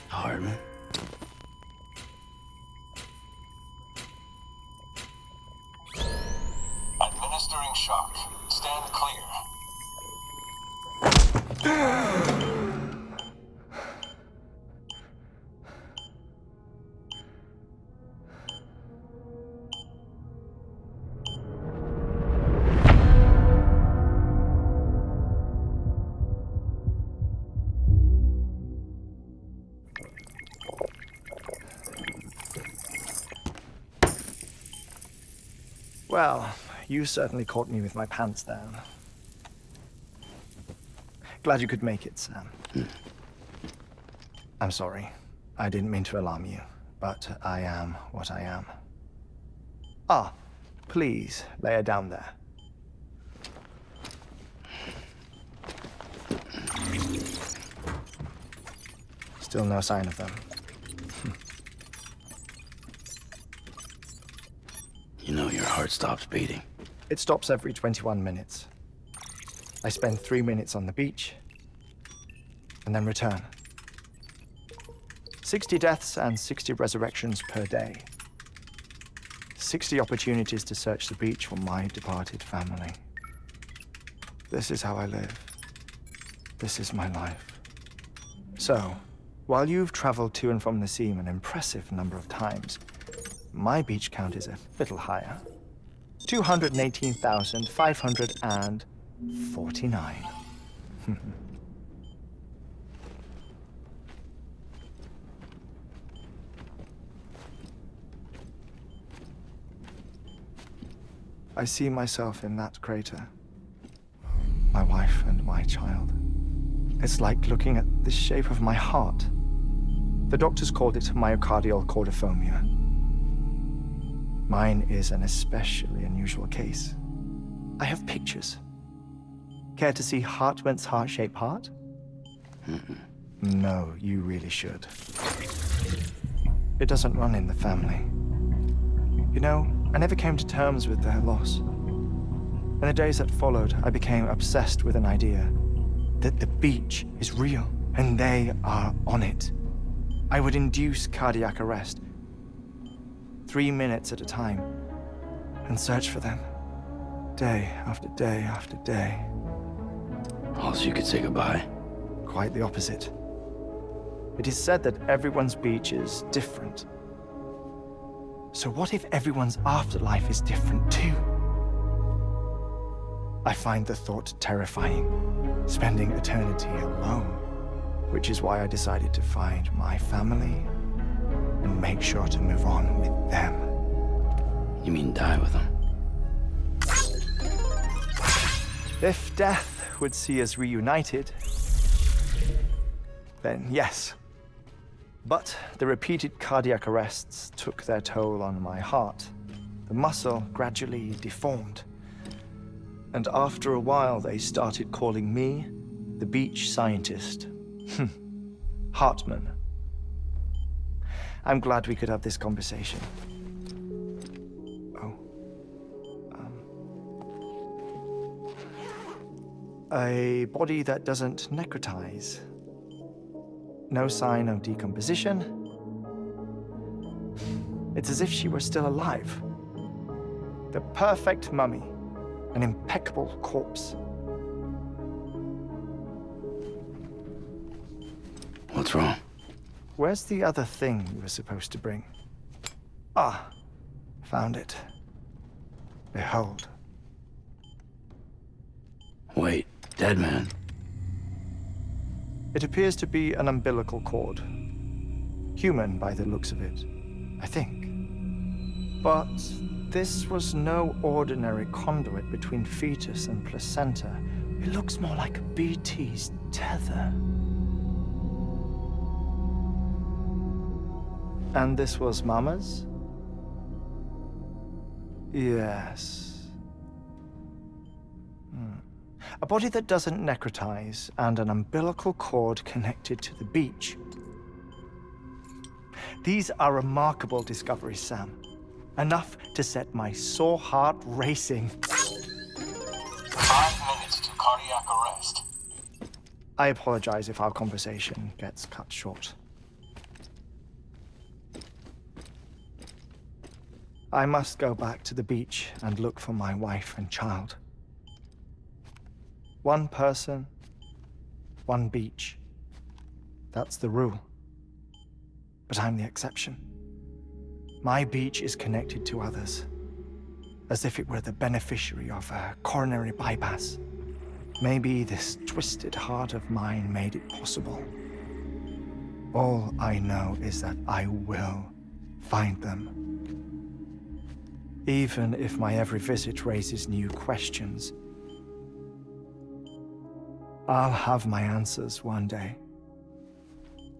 Hardman. Administering shock. Stand clear. Well, you certainly caught me with my pants down. Glad you could make it, Sam. I'm sorry. I didn't mean to alarm you, but I am what I am. Ah, please, lay her down there. Still no sign of them. You know your heart stops beating. It stops every 21 minutes. I spend 3 minutes on the beach, and then return. 60 deaths and 60 resurrections per day. 60 opportunities to search the beach for my departed family. This is how I live. This is my life. So, while you've traveled to and from the scene an impressive number of times, my beach count is a little higher. 218,549. I see myself in that crater. My wife and my child. It's like looking at the shape of my heart. The doctors called it myocardial cordiformia. Mine is an especially unusual case. I have pictures. Care to see Hartman's heart-shaped heart? No, you really should. It doesn't run in the family. You know, I never came to terms with their loss. In the days that followed, I became obsessed with an idea that the beach is real and they are on it. I would induce cardiac arrest, 3 minutes at a time, and search for them, day after day after day. Also, you could say goodbye. Quite the opposite. It is said that everyone's beach is different. So what if everyone's afterlife is different too? I find the thought terrifying, spending eternity alone, which is why I decided to find my family and make sure to move on with them. You mean die with them? If death would see us reunited, then yes. But the repeated cardiac arrests took their toll on my heart. The muscle gradually deformed. And after a while, they started calling me the beach scientist. Hartman. I'm glad we could have this conversation. A body that doesn't necrotize. No sign of decomposition. It's as if she were still alive. The perfect mummy. An impeccable corpse. What's wrong? Where's the other thing you were supposed to bring? Ah, found it. Behold. Wait, dead man? It appears to be an umbilical cord. Human by the looks of it, I think. But this was no ordinary conduit between fetus and placenta. It looks more like a BT's tether. And this was Mama's? Yes. A body that doesn't necrotize, and an umbilical cord connected to the beach. These are remarkable discoveries, Sam. Enough to set my sore heart racing. 5 minutes to cardiac arrest. I apologize if our conversation gets cut short. I must go back to the beach and look for my wife and child. One person, one beach. That's the rule. But I'm the exception. My beach is connected to others, as if it were the beneficiary of a coronary bypass. Maybe this twisted heart of mine made it possible. All I know is that I will find them. Even if my every visit raises new questions, I'll have my answers one day.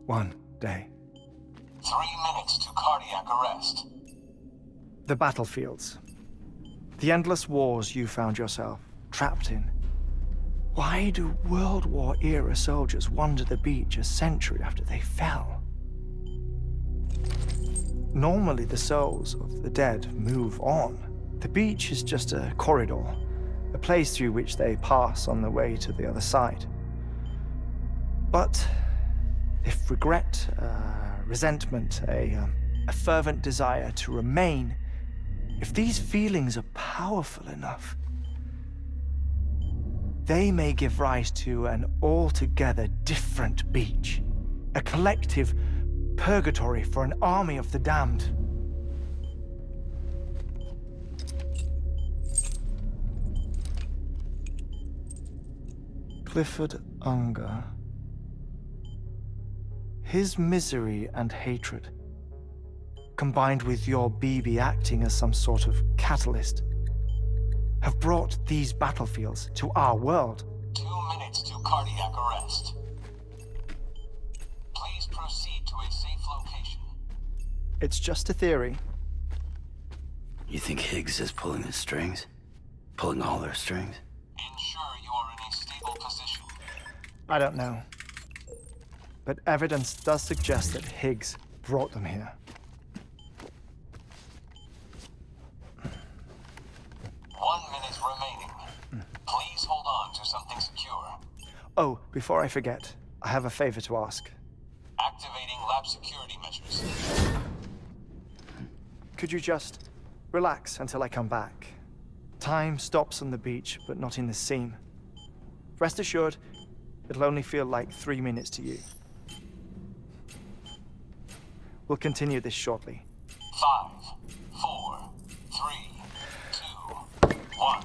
One day. 3 minutes to cardiac arrest. The battlefields. The endless wars you found yourself trapped in. Why do World War-era soldiers wander the beach a century after they fell? Normally, the souls of the dead move on. The beach is just a corridor, a place through which they pass on the way to the other side. But if regret, resentment, a fervent desire to remain, if these feelings are powerful enough, they may give rise to an altogether different beach, a collective purgatory for an army of the damned. Clifford Unger. His misery and hatred, combined with your BB acting as some sort of catalyst, have brought these battlefields to our world. 2 minutes to cardiac arrest. Please proceed to a safe location. It's just a theory. You think Higgs is pulling the strings? Pulling all their strings? Ensure you are in a stable position. I don't know. But evidence does suggest that Higgs brought them here. 1 minute remaining. Please hold on to something secure. Oh, before I forget, I have a favor to ask. Activating lab security measures. Could you just relax until I come back? Time stops on the beach, but not in the scene. Rest assured, it'll only feel like 3 minutes to you. We'll continue this shortly. 5, 4, 3, 2, 1.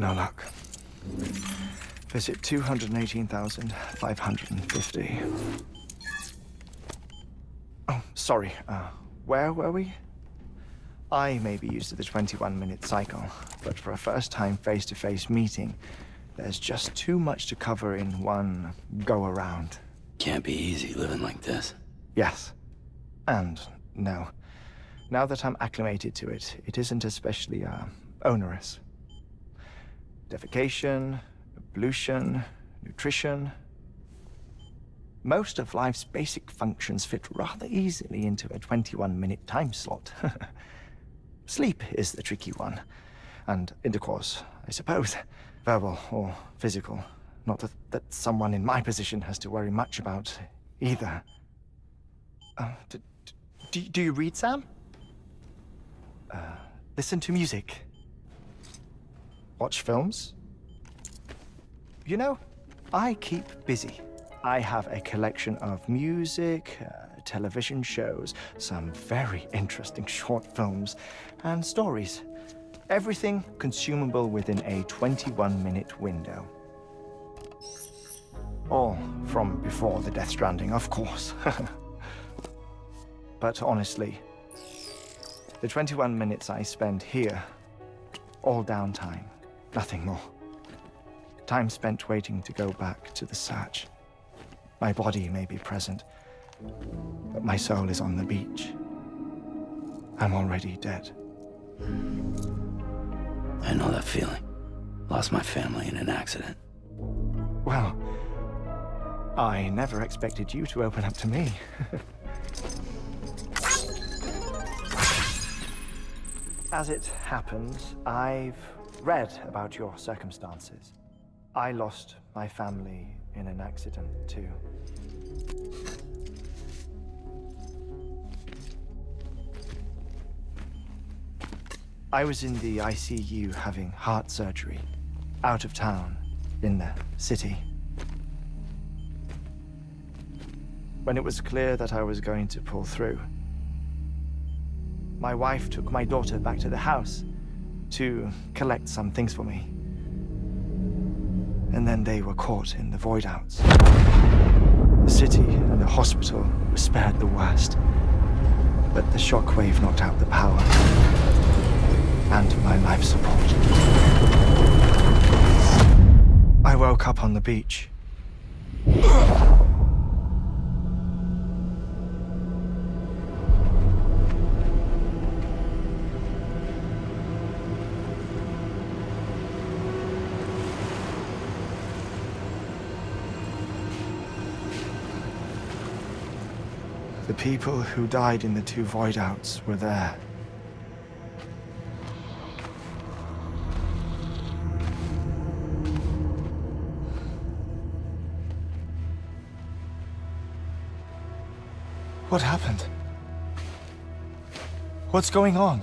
No luck. Visit 218,550. Oh, sorry. Where were we? I may be used to the 21-minute cycle, but for a first-time face-to-face meeting, there's just too much to cover in one go-around. Can't be easy living like this. Yes. And no. Now that I'm acclimated to it, it isn't especially, onerous. Defecation, ablution, nutrition. Most of life's basic functions fit rather easily into a 21-minute time slot. Sleep is the tricky one. And intercourse, I suppose. Verbal or physical. Not that someone in my position has to worry much about either. Do you read, Sam? Listen to music. Watch films. You know, I keep busy. I have a collection of music, television shows, some very interesting short films, and stories. Everything consumable within a 21-minute window. All from before the Death Stranding, of course. But honestly, the 21 minutes I spend here, all downtime, nothing more. Time spent waiting to go back to the search. My body may be present, but my soul is on the beach. I'm already dead. I know that feeling. Lost my family in an accident. Well, I never expected you to open up to me. As it happens, I've read about your circumstances. I lost my family in an accident, too. I was in the ICU having heart surgery, out of town, in the city. When it was clear that I was going to pull through, my wife took my daughter back to the house to collect some things for me. And then they were caught in the void-outs. The city and the hospital were spared the worst, but the shockwave knocked out the power and my life support. I woke up on the beach. The people who died in the two void-outs were there. What happened? What's going on?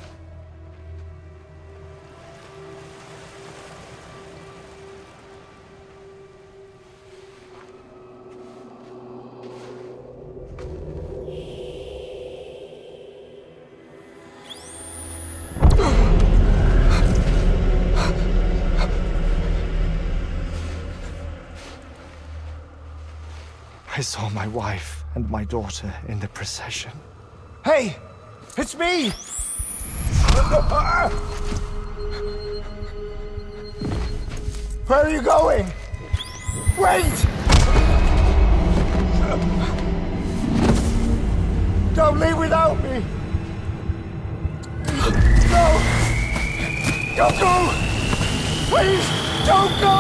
I saw my wife and my daughter in the procession. Hey! It's me! Where are you going? Wait! Don't leave without me! No! Don't go! Please, don't go!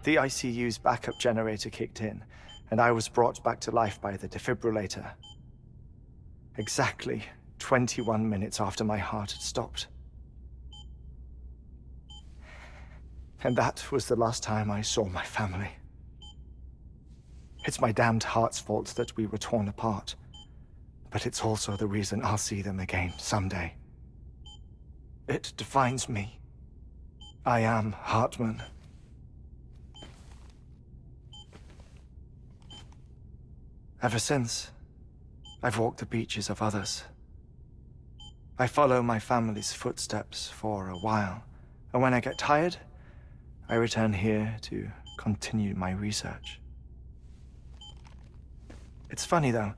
The ICU's backup generator kicked in, and I was brought back to life by the defibrillator. Exactly 21 minutes after my heart had stopped. And that was the last time I saw my family. It's my damned heart's fault that we were torn apart, but it's also the reason I'll see them again someday. It defines me. I am Hartman. Ever since, I've walked the beaches of others, I follow my family's footsteps for a while, and when I get tired, I return here to continue my research. It's funny though,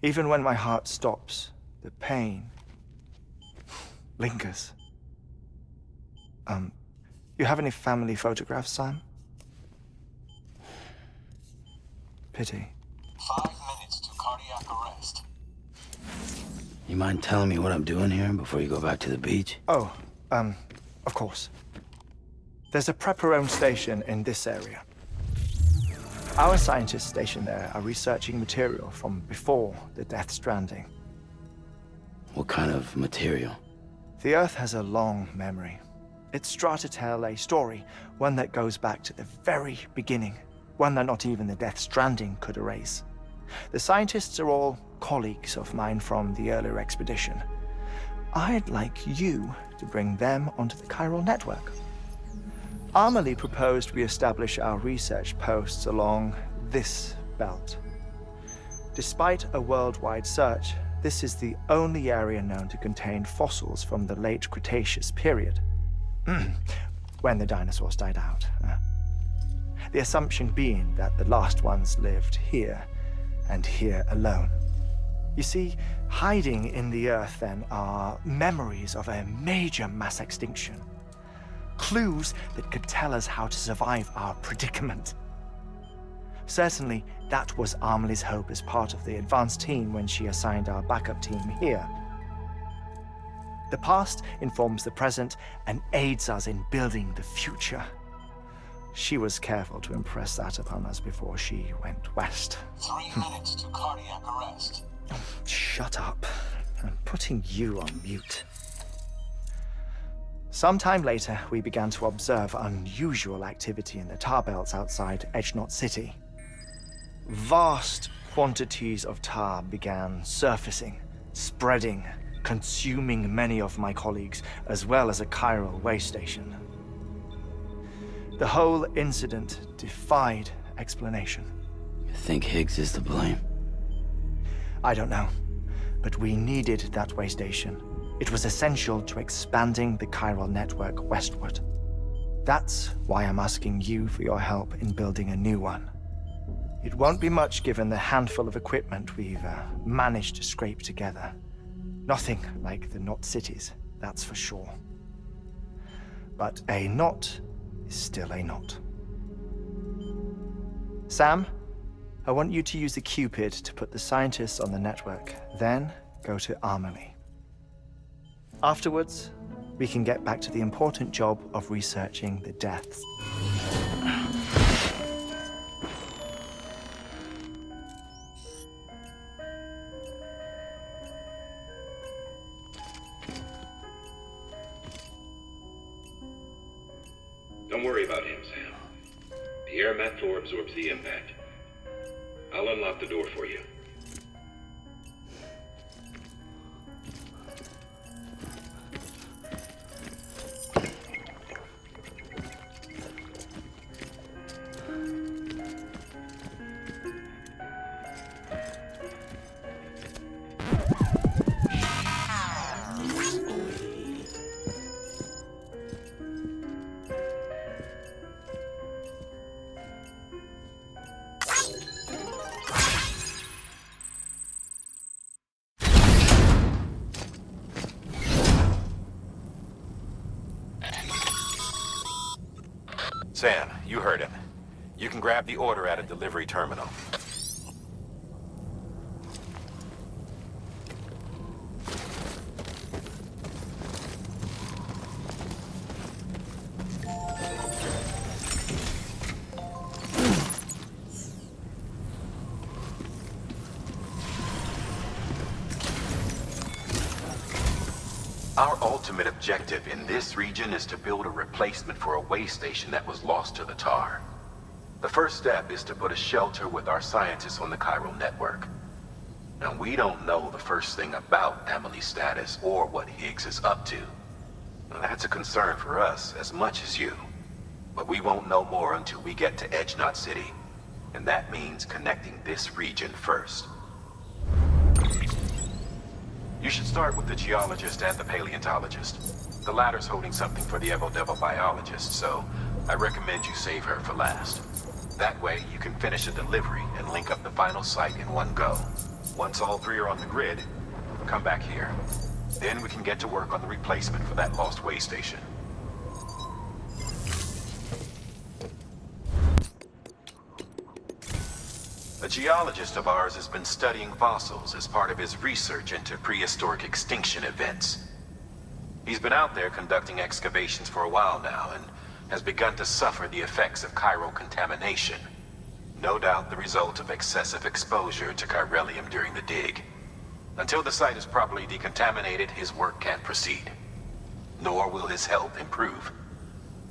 even when my heart stops, the pain lingers. You have any family photographs, Sam? Pity. 5 minutes to cardiac arrest. You mind telling me what I'm doing here before you go back to the beach? Oh, of course. There's a prepper-owned station in this area. Our scientists stationed there are researching material from before the Death Stranding. What kind of material? The Earth has a long memory. It's trying to tell a story, one that goes back to the very beginning, one that not even the Death Stranding could erase. The scientists are all colleagues of mine from the earlier expedition. I'd like you to bring them onto the chiral network. Amelie proposed we establish our research posts along this belt. Despite a worldwide search, this is the only area known to contain fossils from the late Cretaceous period, when the dinosaurs died out. The assumption being that the last ones lived here, and here alone. You see, hiding in the Earth then are memories of a major mass extinction. Clues that could tell us how to survive our predicament. Certainly, that was Amelie's hope as part of the advanced team when she assigned our backup team here. The past informs the present and aids us in building the future. She was careful to impress that upon us before she went west. 3 minutes to cardiac arrest. Shut up. I'm putting you on mute. Sometime later, we began to observe unusual activity in the tar belts outside Edgenot City. Vast quantities of tar began surfacing, spreading, consuming many of my colleagues, as well as a chiral way station. The whole incident defied explanation. You think Higgs is to blame? I don't know, but we needed that way station. It was essential to expanding the chiral network westward. That's why I'm asking you for your help in building a new one. It won't be much given the handful of equipment we've managed to scrape together. Nothing like the knot cities, that's for sure. But a knot is still a knot. Sam, I want you to use the Cupid to put the scientists on the network, then go to Amelie. Afterwards, we can get back to the important job of researching the deaths. Don't worry about him, Sam. The air mat floor absorbs the impact. I'll unlock the door for you. Sam, you heard him. You can grab the order at a delivery terminal. Our ultimate objective in this region is to build a replacement for a way station that was lost to the tar. The first step is to put a shelter with our scientists on the chiral network. Now, we don't know the first thing about Amelie's status or what Higgs is up to. Now, that's a concern for us as much as you. But we won't know more until we get to Edgenot City. And that means connecting this region first. You should start with the geologist and the paleontologist. The latter's holding something for the Evo-Devil biologist, so I recommend you save her for last. That way, you can finish a delivery and link up the final site in one go. Once all three are on the grid, come back here. Then we can get to work on the replacement for that lost way station. A geologist of ours has been studying fossils as part of his research into prehistoric extinction events. He's been out there conducting excavations for a while now and has begun to suffer the effects of chiral contamination. No doubt the result of excessive exposure to chiralium during the dig. Until the site is properly decontaminated, his work can't proceed. Nor will his health improve.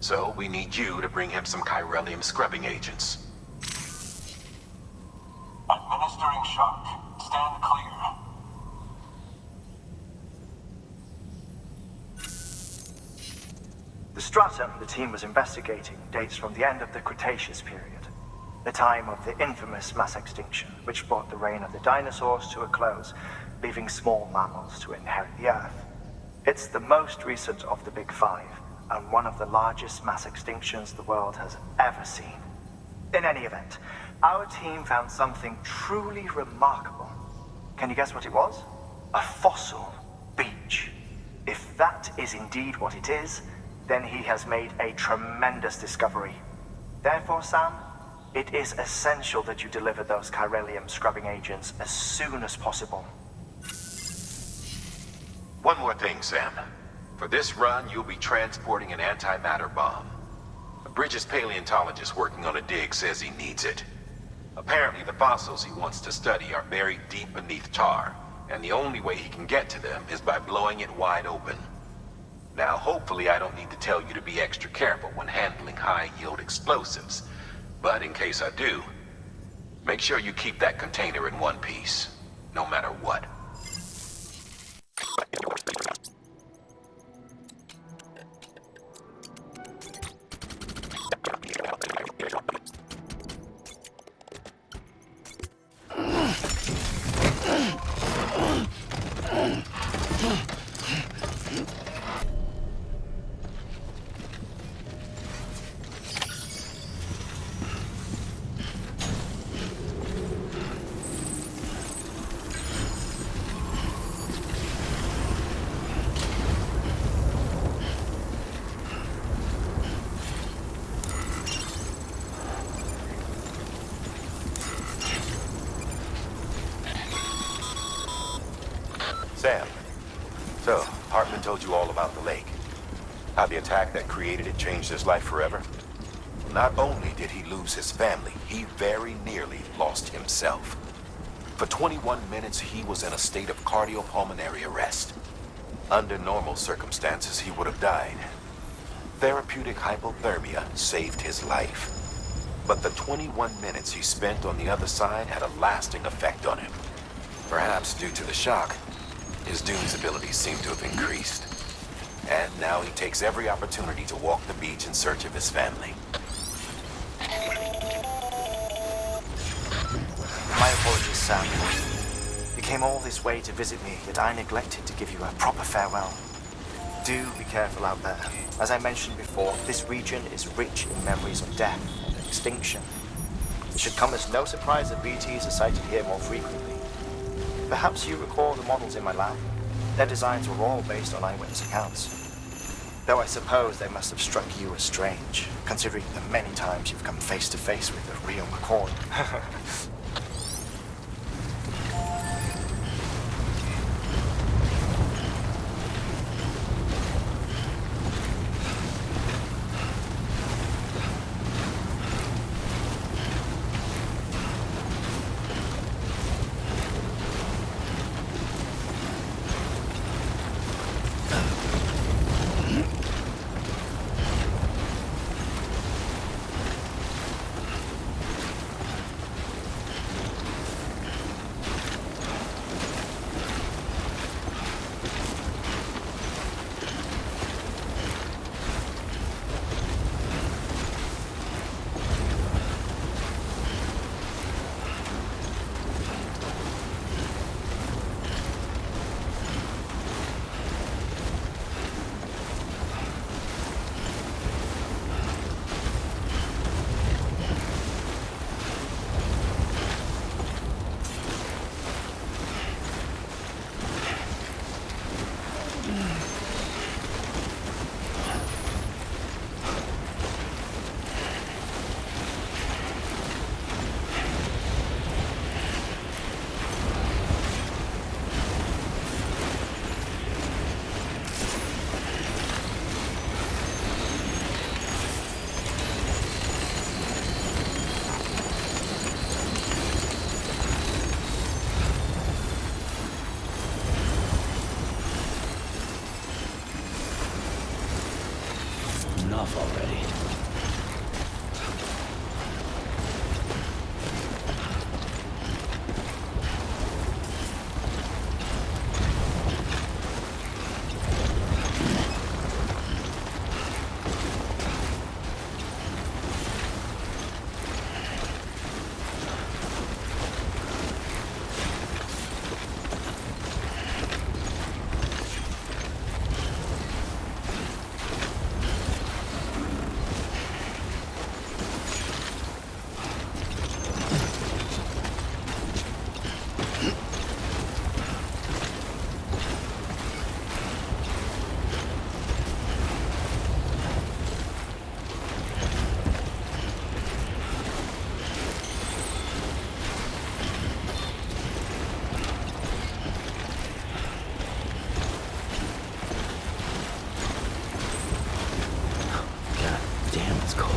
So we need you to bring him some chiralium scrubbing agents. Administering shock. Stand clear. The stratum the team was investigating dates from the end of the Cretaceous period, the time of the infamous mass extinction, which brought the reign of the dinosaurs to a close, leaving small mammals to inherit the Earth. It's the most recent of the Big Five, and one of the largest mass extinctions the world has ever seen. In any event, our team found something truly remarkable. Can you guess what it was? A fossil beach. If that is indeed what it is, then he has made a tremendous discovery. Therefore, Sam, it is essential that you deliver those chiralium scrubbing agents as soon as possible. One more thing, Sam. For this run, you'll be transporting an antimatter bomb. A Bridges paleontologist working on a dig says he needs it. Apparently, the fossils he wants to study are buried deep beneath tar, and the only way he can get to them is by blowing it wide open. Now, hopefully I don't need to tell you to be extra careful when handling high-yield explosives, but in case I do, make sure you keep that container in one piece, no matter what. Sam, so Hartman told you all about the lake. How the attack that created it changed his life forever? Not only did he lose his family, he very nearly lost himself. For 21 minutes, he was in a state of cardiopulmonary arrest. Under normal circumstances, he would have died. Therapeutic hypothermia saved his life. But the 21 minutes he spent on the other side had a lasting effect on him. Perhaps due to the shock, his Doom's abilities seem to have increased. And now he takes every opportunity to walk the beach in search of his family. My apologies, Sam. You came all this way to visit me, yet I neglected to give you a proper farewell. Do be careful out there. As I mentioned before, this region is rich in memories of death and extinction. It should come as no surprise that BTs are sighted here more frequently. Perhaps you recall the models in my lab? Their designs were all based on eyewitness accounts. Though I suppose they must have struck you as strange, considering the many times you've come face to face with the real McCoy. enough already. Damn, it's cold.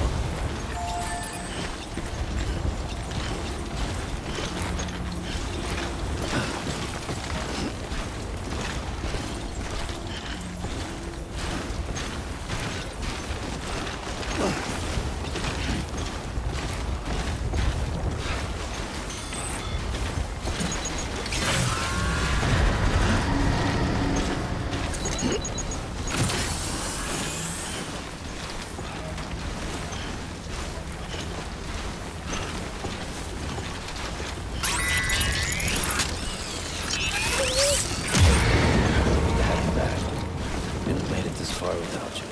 This far without you.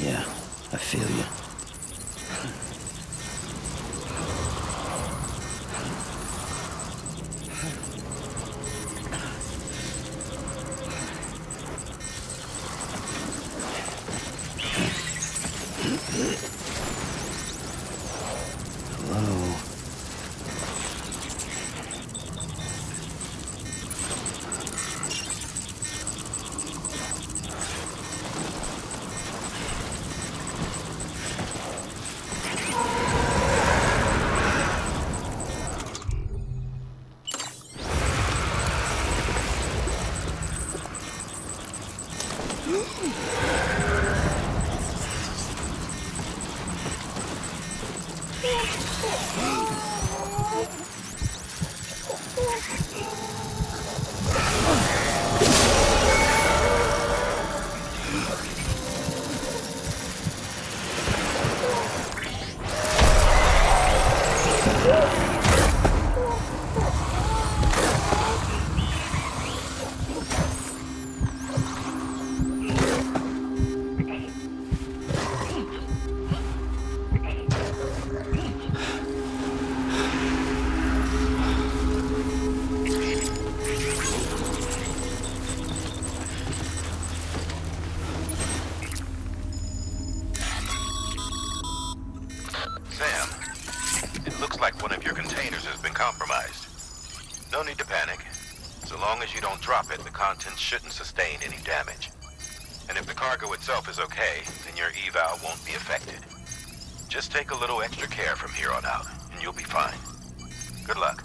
Yeah, I feel you. Hello. like one of your containers has been compromised. No need to panic. So long as you don't drop it, the contents shouldn't sustain any damage. And if the cargo itself is okay, then your eval won't be affected. Just take a little extra care from here on out, and you'll be fine. Good luck.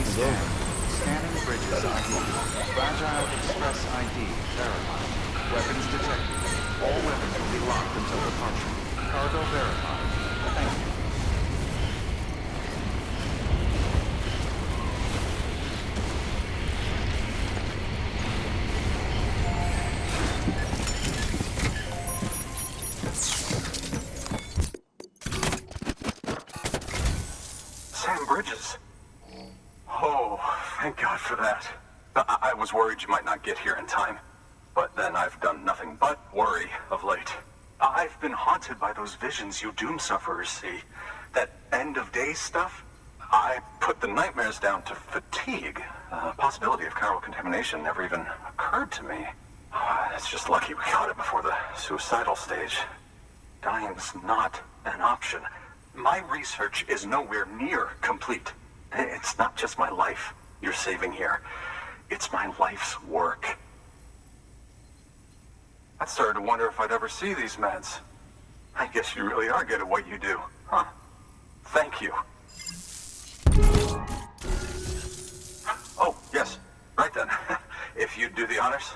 Scanning bridges ID. Fragile Express ID verified. Weapons detected. All weapons will be locked until departure. Cargo verified. Thank you. Sam Bridges. Oh, thank God for that. I was worried you might not get here in time. But then I've done nothing but worry of late. I've been haunted by those visions you doom sufferers see. That end of days stuff. I put the nightmares down to fatigue. The possibility of chiral contamination never even occurred to me. It's just lucky we got it before the suicidal stage. Dying's not an option. My research is nowhere near complete. It's not just my life you're saving here. It's my life's work. I started to wonder if I'd ever see these meds. I guess you really are good at what you do, huh? Thank you. Oh, yes. Right then. If you'd do the honors.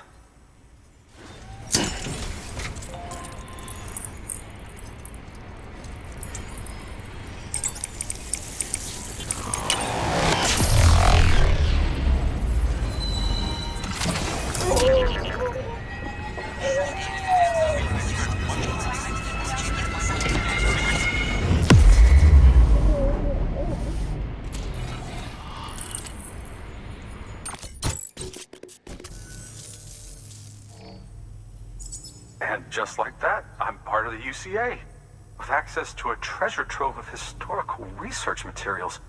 And just like that, I'm part of the UCA, with access to a treasure trove of historical research materials.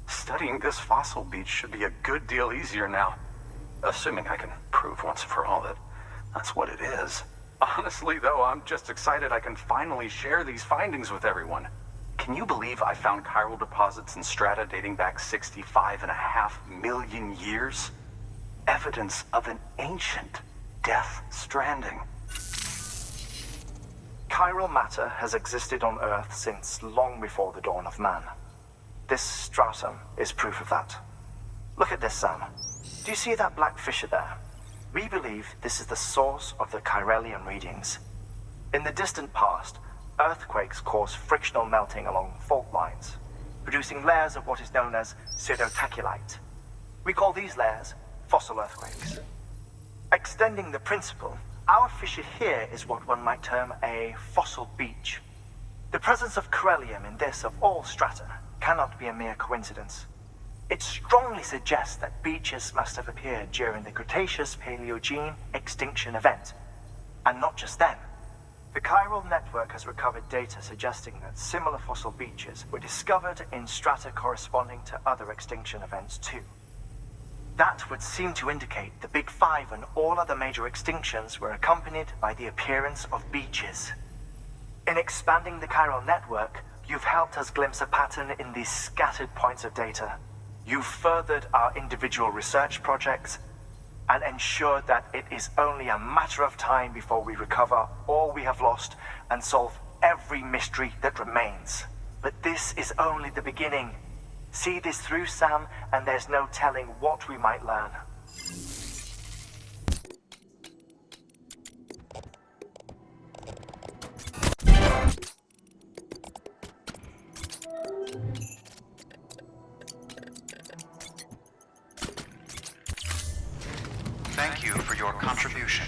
Studying this fossil beach should be a good deal easier now, assuming I can prove once and for all that that's what it is. Honestly, though, I'm just excited I can finally share these findings with everyone. Can you believe I found chiral deposits in strata dating back 65.5 million years? Evidence of an ancient Death Stranding. Chiral matter has existed on Earth since long before the dawn of man. This stratum is proof of that. Look at this, Sam. Do you see that black fissure there? We believe this is the source of the Chiralian readings. In the distant past, earthquakes caused frictional melting along fault lines, producing layers of what is known as pseudotachylite. We call these layers fossil earthquakes. Extending the principle, our fissure here is what one might term a fossil beach. The presence of chiralium in this, of all strata, cannot be a mere coincidence. It strongly suggests that beaches must have appeared during the Cretaceous-Paleogene extinction event. And not just then. The chiral network has recovered data suggesting that similar fossil beaches were discovered in strata corresponding to other extinction events too. That would seem to indicate the Big Five and all other major extinctions were accompanied by the appearance of beaches. In expanding the chiral network, you've helped us glimpse a pattern in these scattered points of data. You've furthered our individual research projects and ensured that it is only a matter of time before we recover all we have lost and solve every mystery that remains. But this is only the beginning. See this through, Sam, and there's no telling what we might learn. Thank you for your contribution.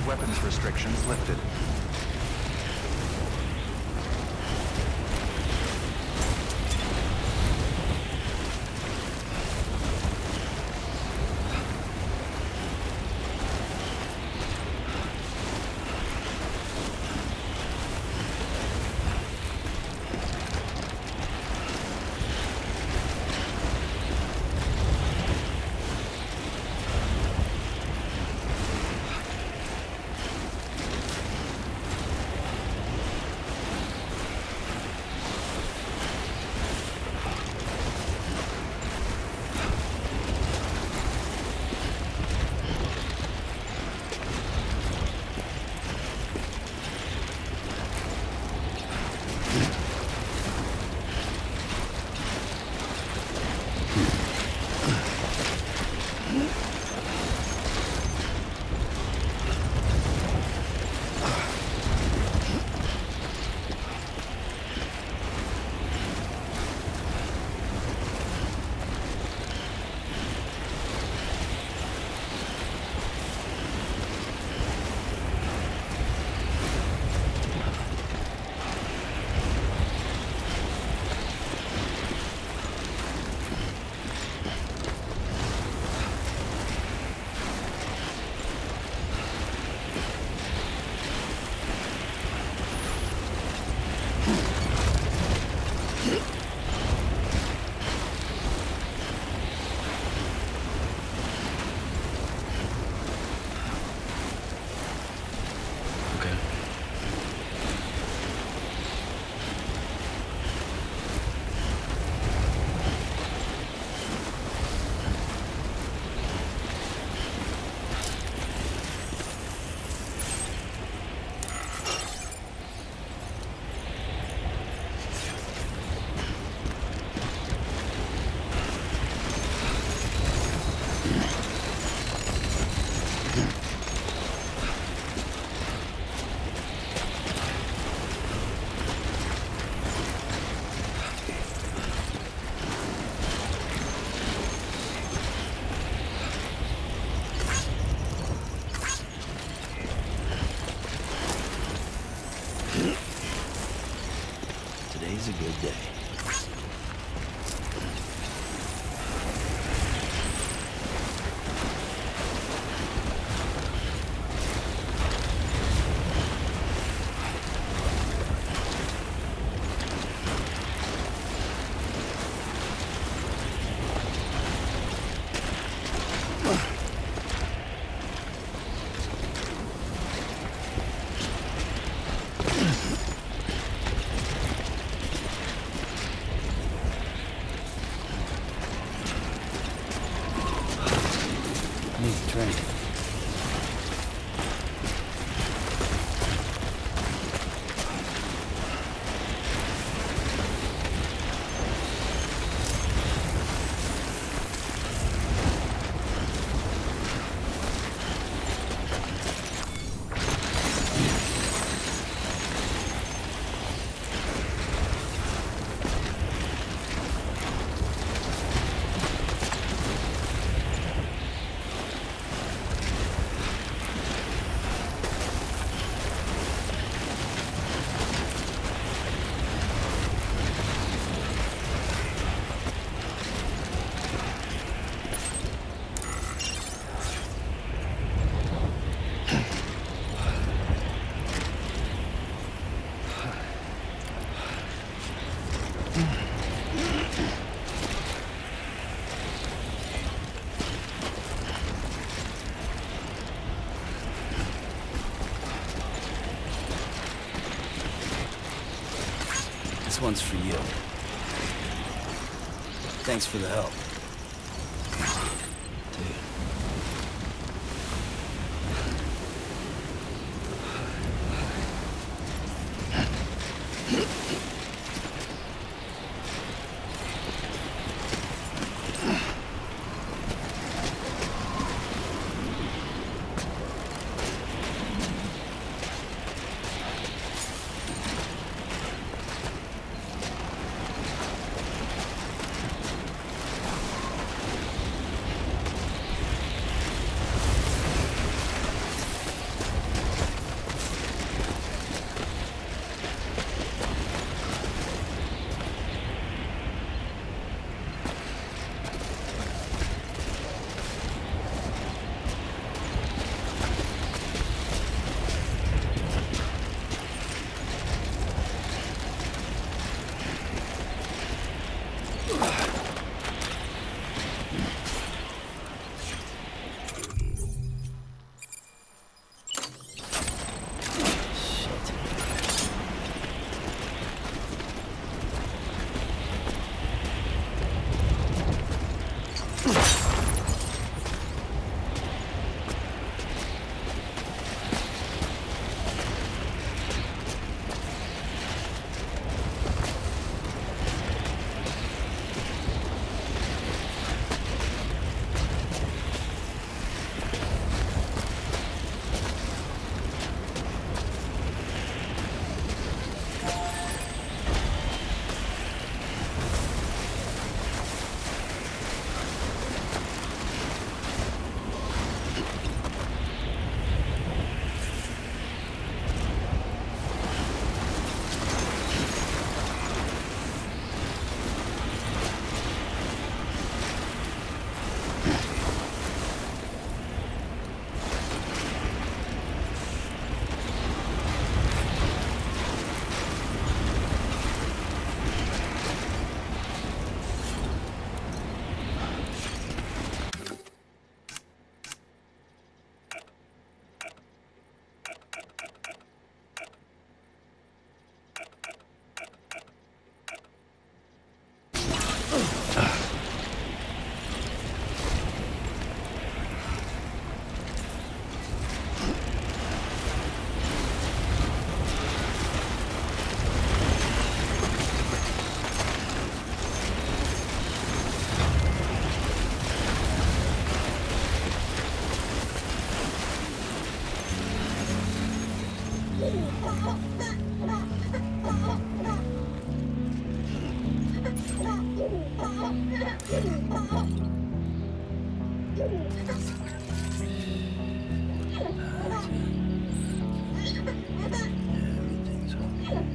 Weapons restrictions lifted. Today's a good day. Neat train. This one's for you. Thanks for the help. Dude. Everything's okay.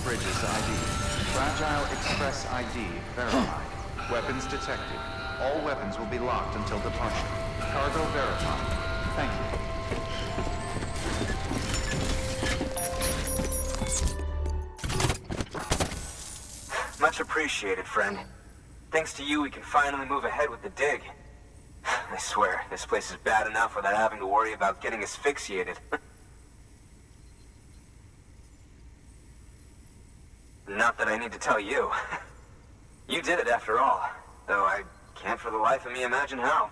Bridges ID. Fragile Express ID verified. Weapons detected. All weapons will be locked until departure. Cargo verified. Thank you. Much appreciated, friend. Thanks to you, we can finally move ahead with the dig. I swear, this place is bad enough without having to worry about getting asphyxiated. Not that I need to tell you. You did it after all, though I can't for the life of me imagine how.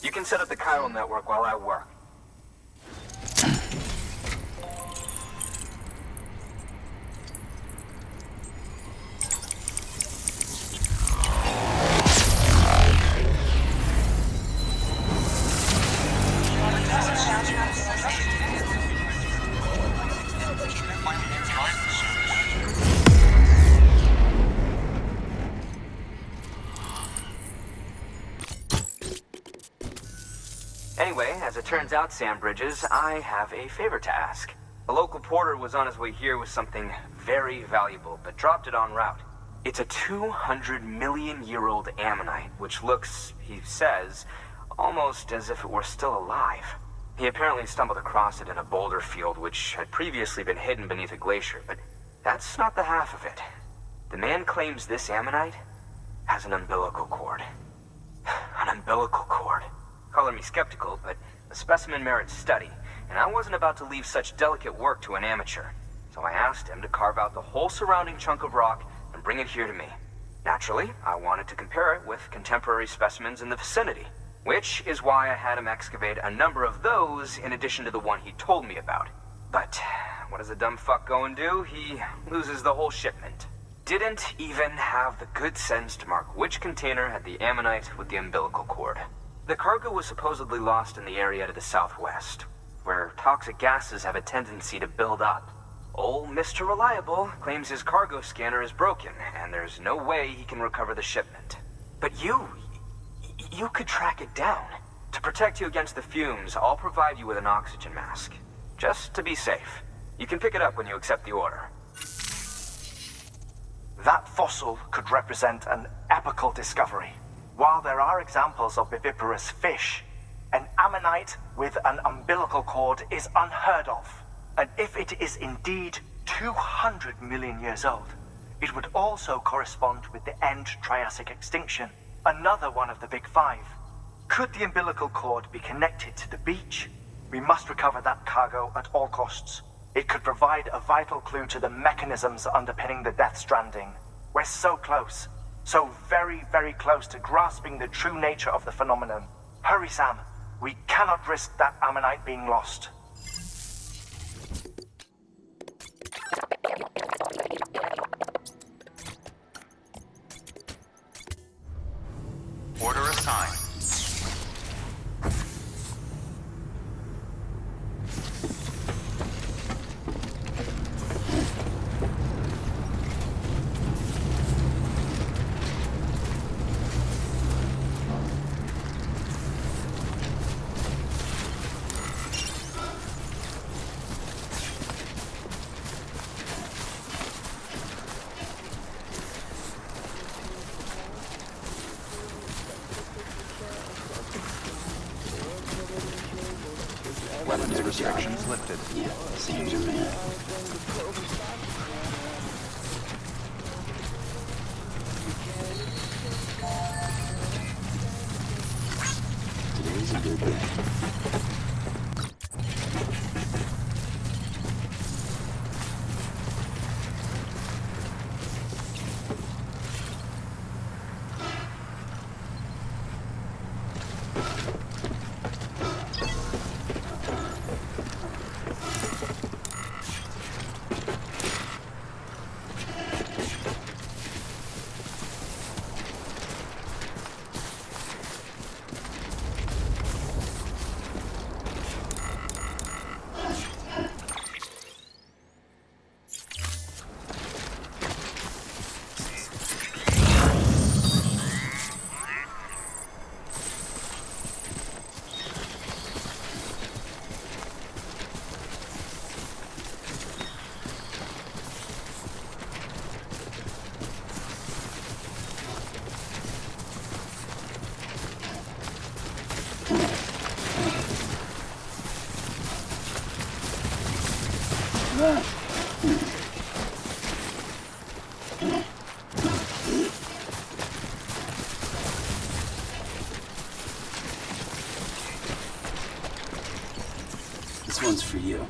You can set up the chiral network while I work. Anyway, as it turns out, Sam Bridges, I have a favor to ask. A local porter was on his way here with something very valuable, but dropped it en route. It's a 200-million-year-old ammonite, which looks, he says, almost as if it were still alive. He apparently stumbled across it in a boulder field, which had previously been hidden beneath a glacier, but that's not the half of it. The man claims this ammonite has an umbilical cord. An umbilical cord. Color me skeptical, but the specimen merits study, and I wasn't about to leave such delicate work to an amateur. So I asked him to carve out the whole surrounding chunk of rock and bring it here to me. Naturally, I wanted to compare it with contemporary specimens in the vicinity. which is why I had him excavate a number of those in addition to the one he told me about. But what does a dumb fuck go and do? He loses the whole shipment. Didn't even have the good sense to mark which container had the ammonite with the umbilical cord. The cargo was supposedly lost in the area to the southwest, where toxic gases have a tendency to build up. Old Mr. Reliable claims his cargo scanner is broken, and there's no way he can recover the shipment. But you could track it down. To protect you against the fumes, I'll provide you with an oxygen mask. Just to be safe. You can pick it up when you accept the order. That fossil could represent an epochal discovery. While there are examples of viviparous fish, an ammonite with an umbilical cord is unheard of. And if it is indeed 200 million years old, it would also correspond with the end Triassic extinction, another one of the big five. Could the umbilical cord be connected to the beach? We must recover that cargo at all costs. It could provide a vital clue to the mechanisms underpinning the Death Stranding. We're so close. So very, very close to grasping the true nature of the phenomenon. Hurry, Sam. We cannot risk that ammonite being lost. Order assigned. Weapons restrictions lifted. Seems to me. Today's a good day. This one's for you.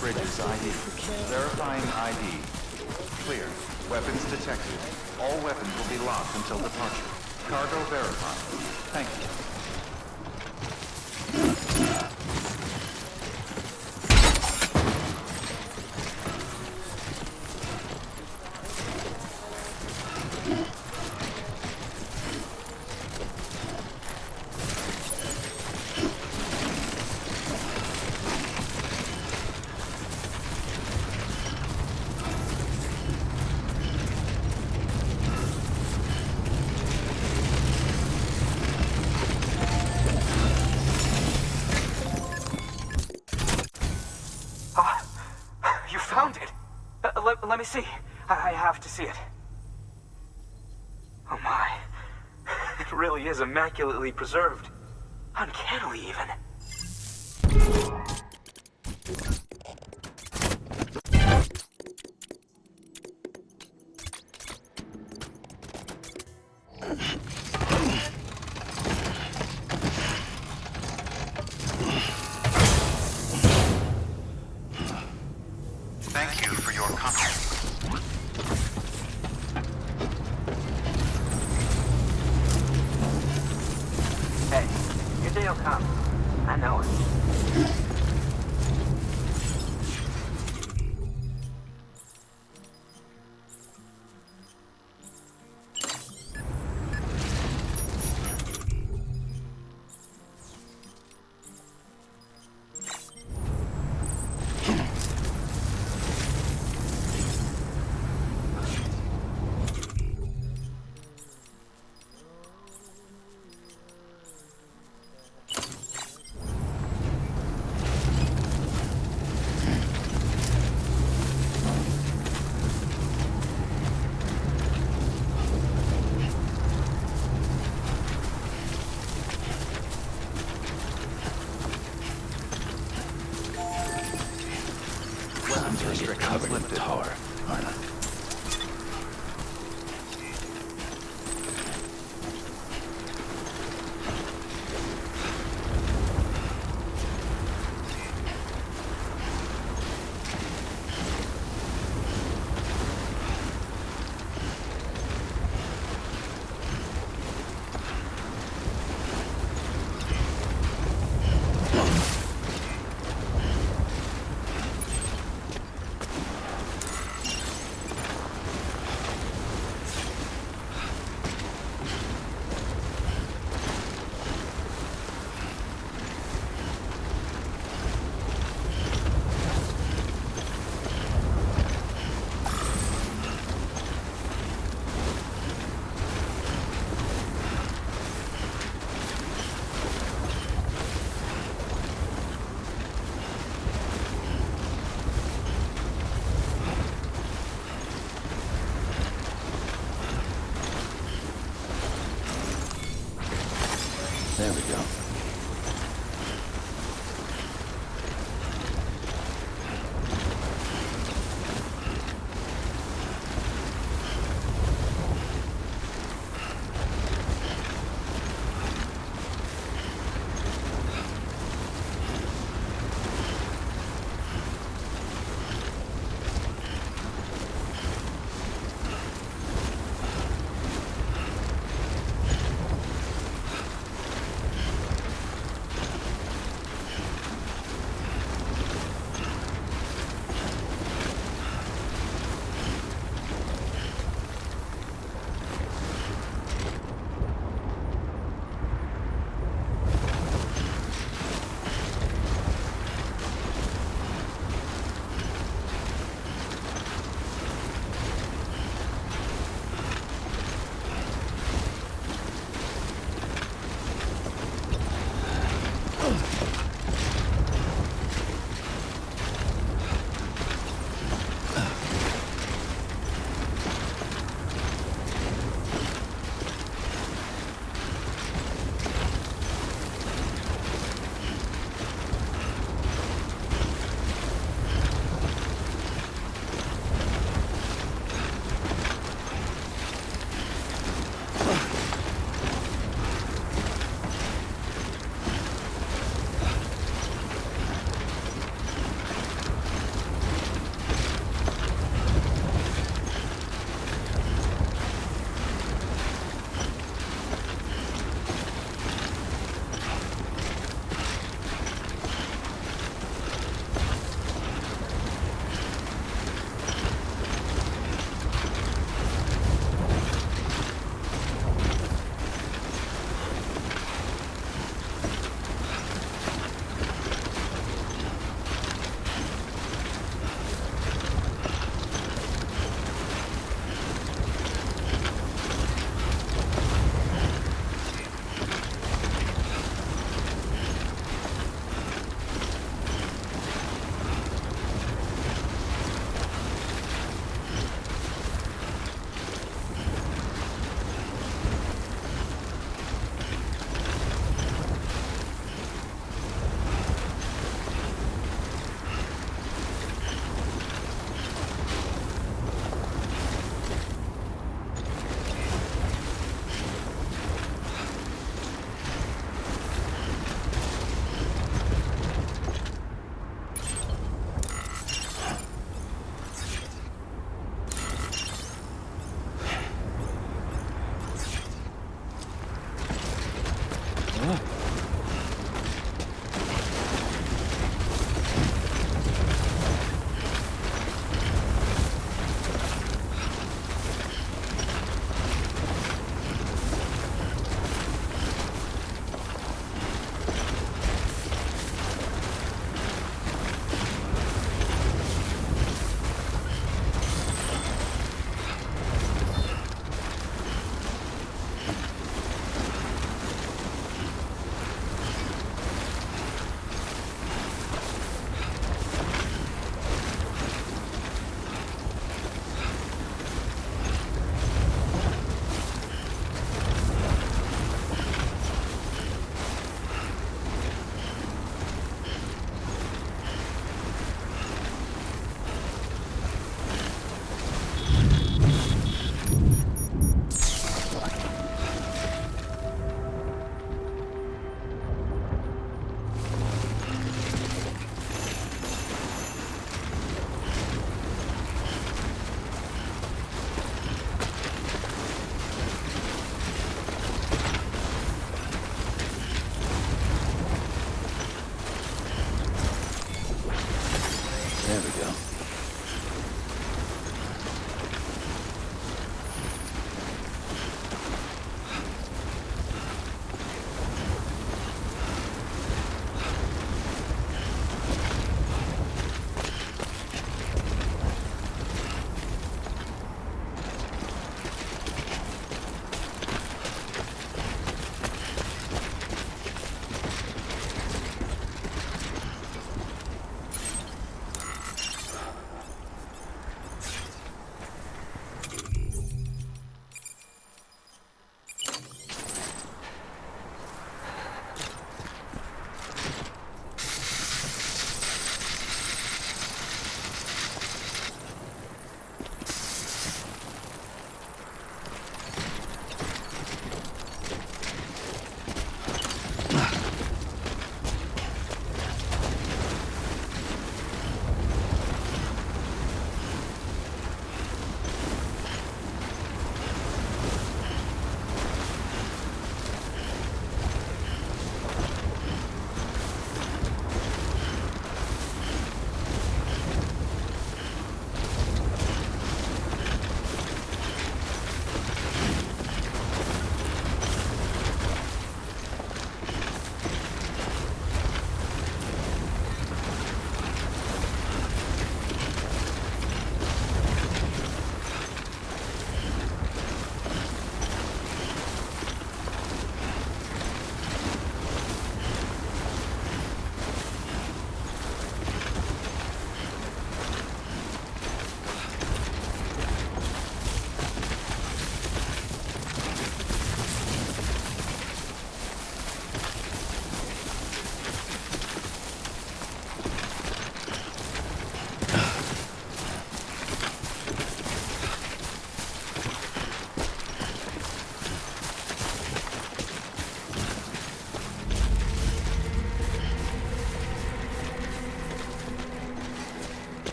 bridge's ID. Verifying ID. Clear. Weapons detected. All weapons will be locked until departure. Cargo verified. Thank you. Let me see. I have to see it. Oh my. It really is immaculately preserved. Uncannily even. Thank you for your confidence. Hey, your day will come. I know it. I'm gonna get covered in tar, aren't I? There we go.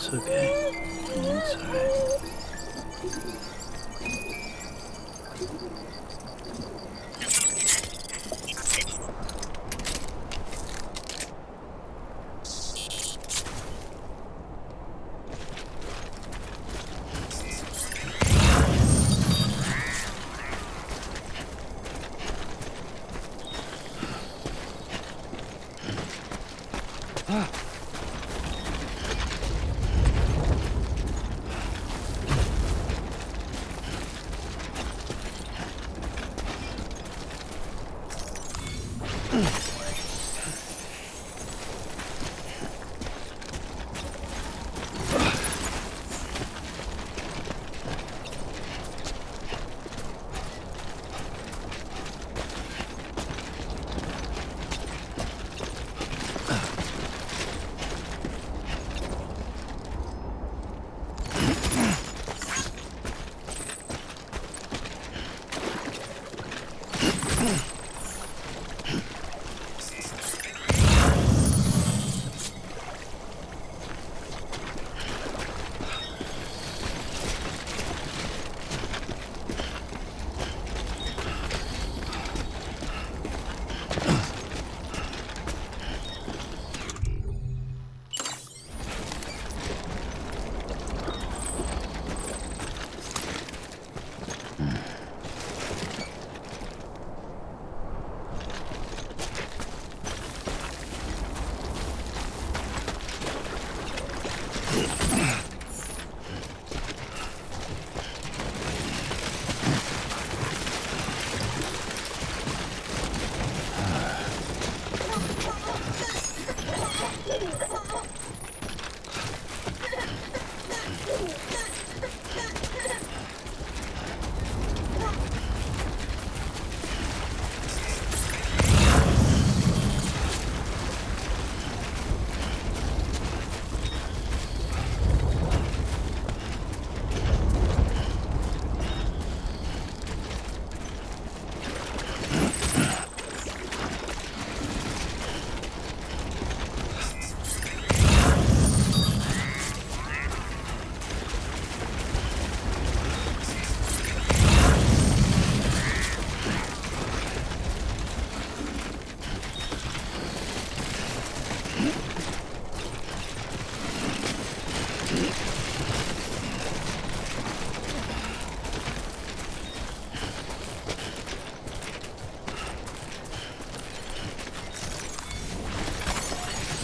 It's okay. It's alright.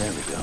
There we go.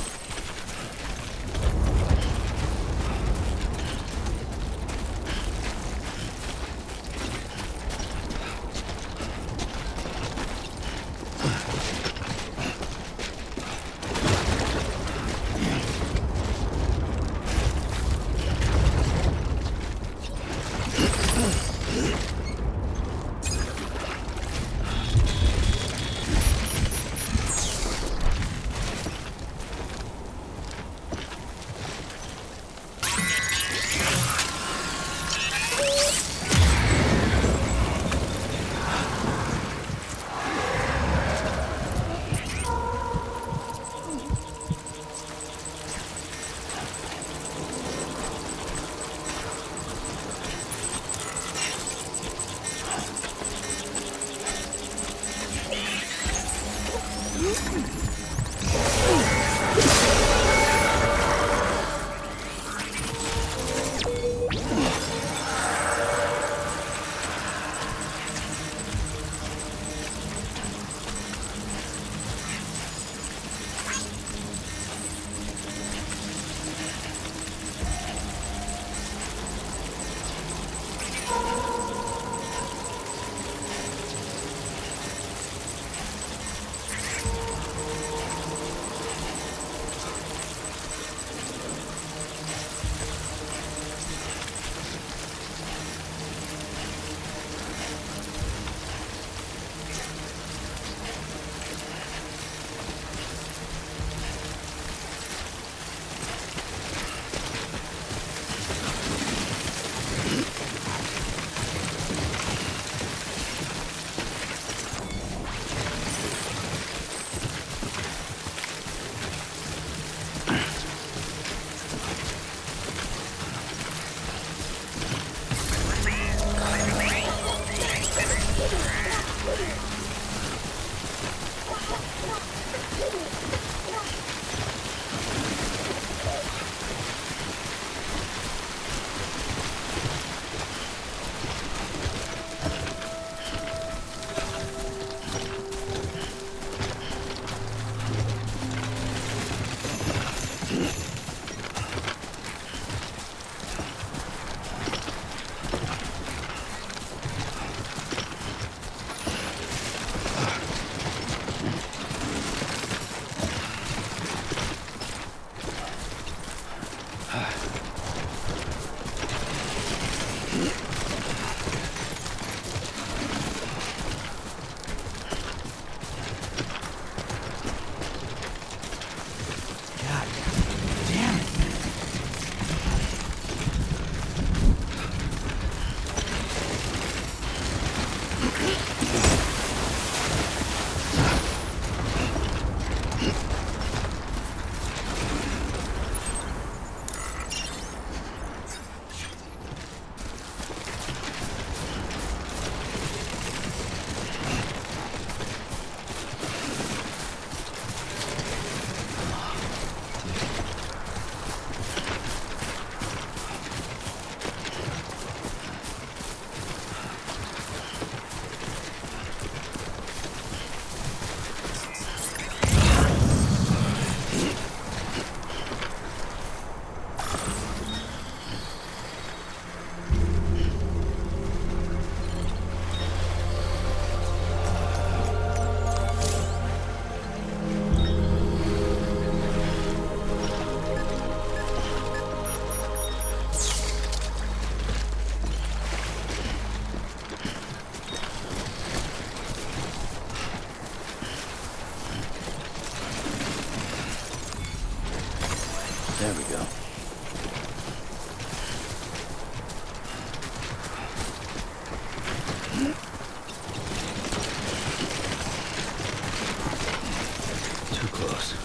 There we go. Too close.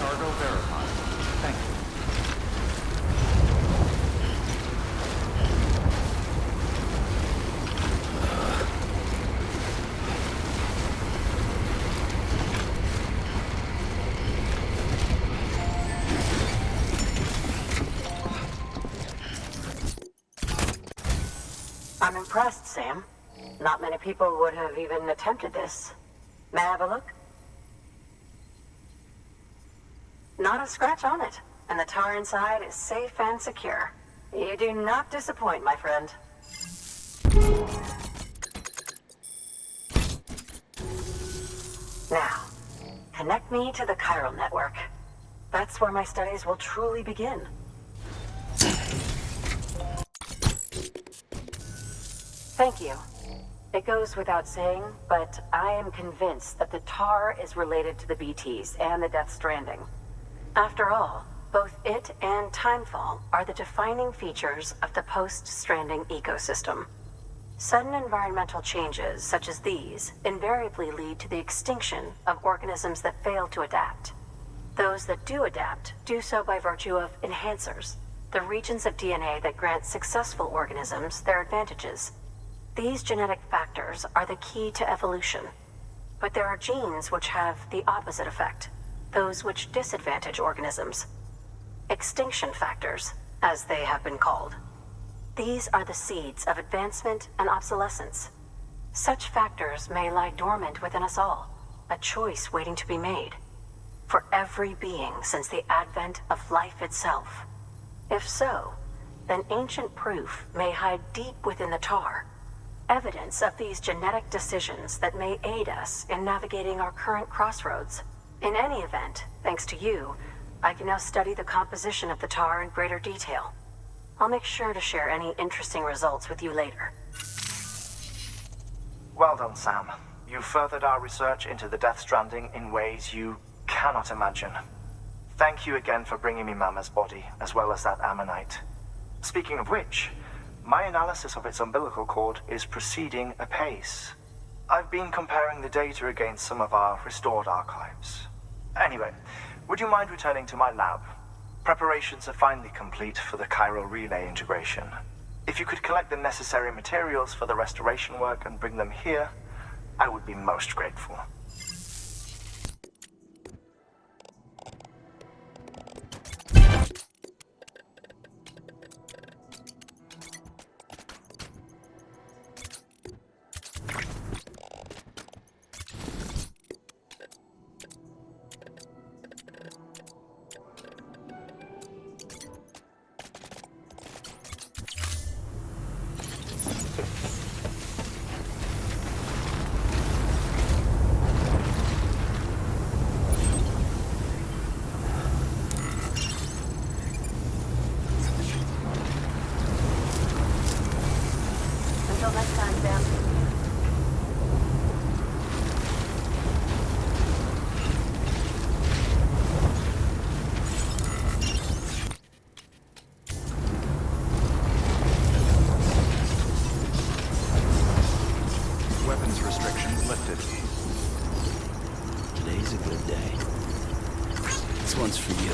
Cargo verified. Thank you. I'm impressed, Sam. Not many people would have even attempted this. May I have a look? Not a scratch on it, and the tar inside is safe and secure. You do not disappoint, my friend. Now, connect me to the chiral network. That's where my studies will truly begin. Thank you. It goes without saying, but I am convinced that the tar is related to the BTs and the Death Stranding. After all, both it and Timefall are the defining features of the post-Stranding ecosystem. Sudden environmental changes such as these invariably lead to the extinction of organisms that fail to adapt. Those that do adapt do so by virtue of enhancers, the regions of DNA that grant successful organisms their advantages. These genetic factors are the key to evolution, but there are genes which have the opposite effect, those which disadvantage organisms. Extinction factors, as they have been called. These are the seeds of advancement and obsolescence. Such factors may lie dormant within us all, a choice waiting to be made, for every being since the advent of life itself. If so, then ancient proof may hide deep within the tar, evidence of these genetic decisions that may aid us in navigating our current crossroads. In any event, thanks to you, I can now study the composition of the tar in greater detail. I'll make sure to share any interesting results with you later. Well done, Sam. You furthered our research into the Death Stranding in ways you cannot imagine. Thank you again for bringing me Mama's body, as well as that ammonite. Speaking of which, my analysis of its umbilical cord is proceeding apace. I've been comparing the data against some of our restored archives. Anyway, would you mind returning to my lab? Preparations are finally complete for the chiral relay integration. If you could collect the necessary materials for the restoration work and bring them here, I would be most grateful. Until next time, Sam. Weapons restrictions lifted. Today's a good day. This one's for you.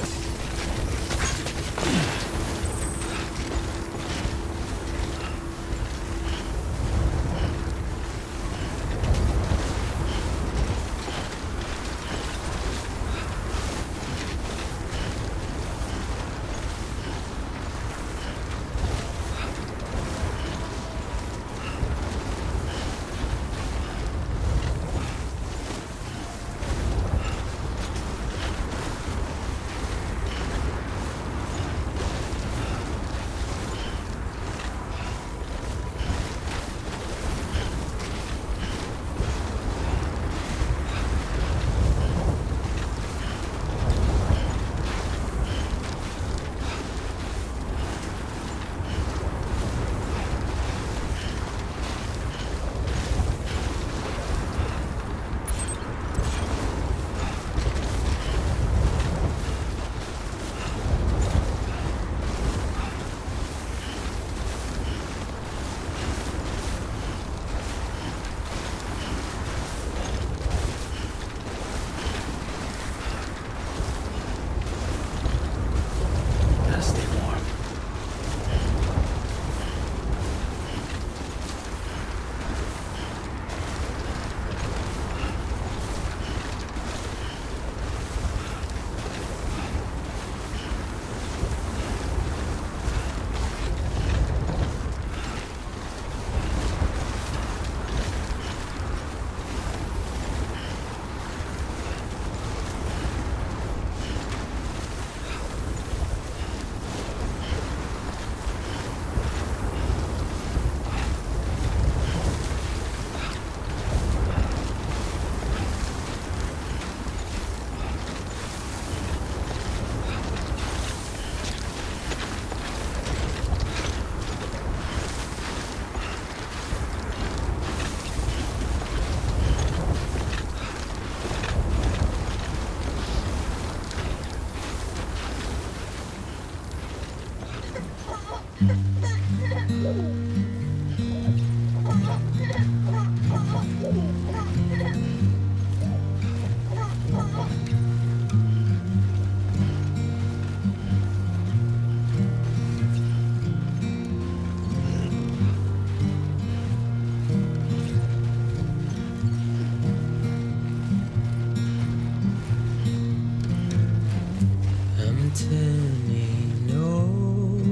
Turning over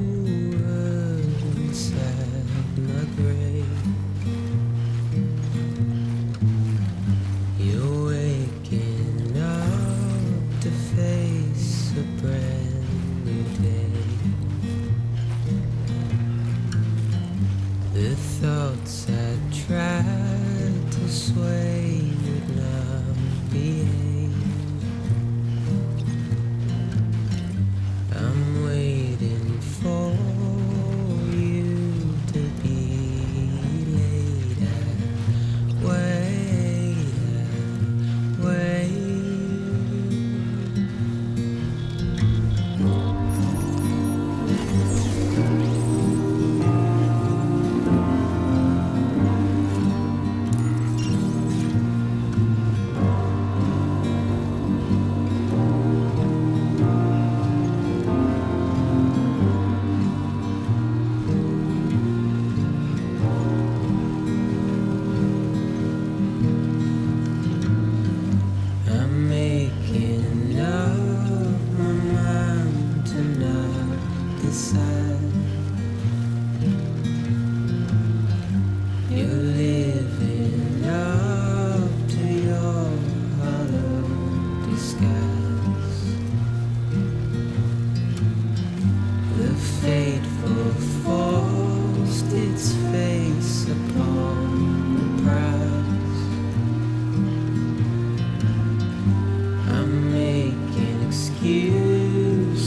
inside my grave. You're waking up to face a brand new day. The thoughts I tried to sway would not behave. I'm waiting for you to be later. Wait. I'm making up my mind to not decide. You're living up to your hollow disguise. The fateful forced its face upon the prize. I'm making excuses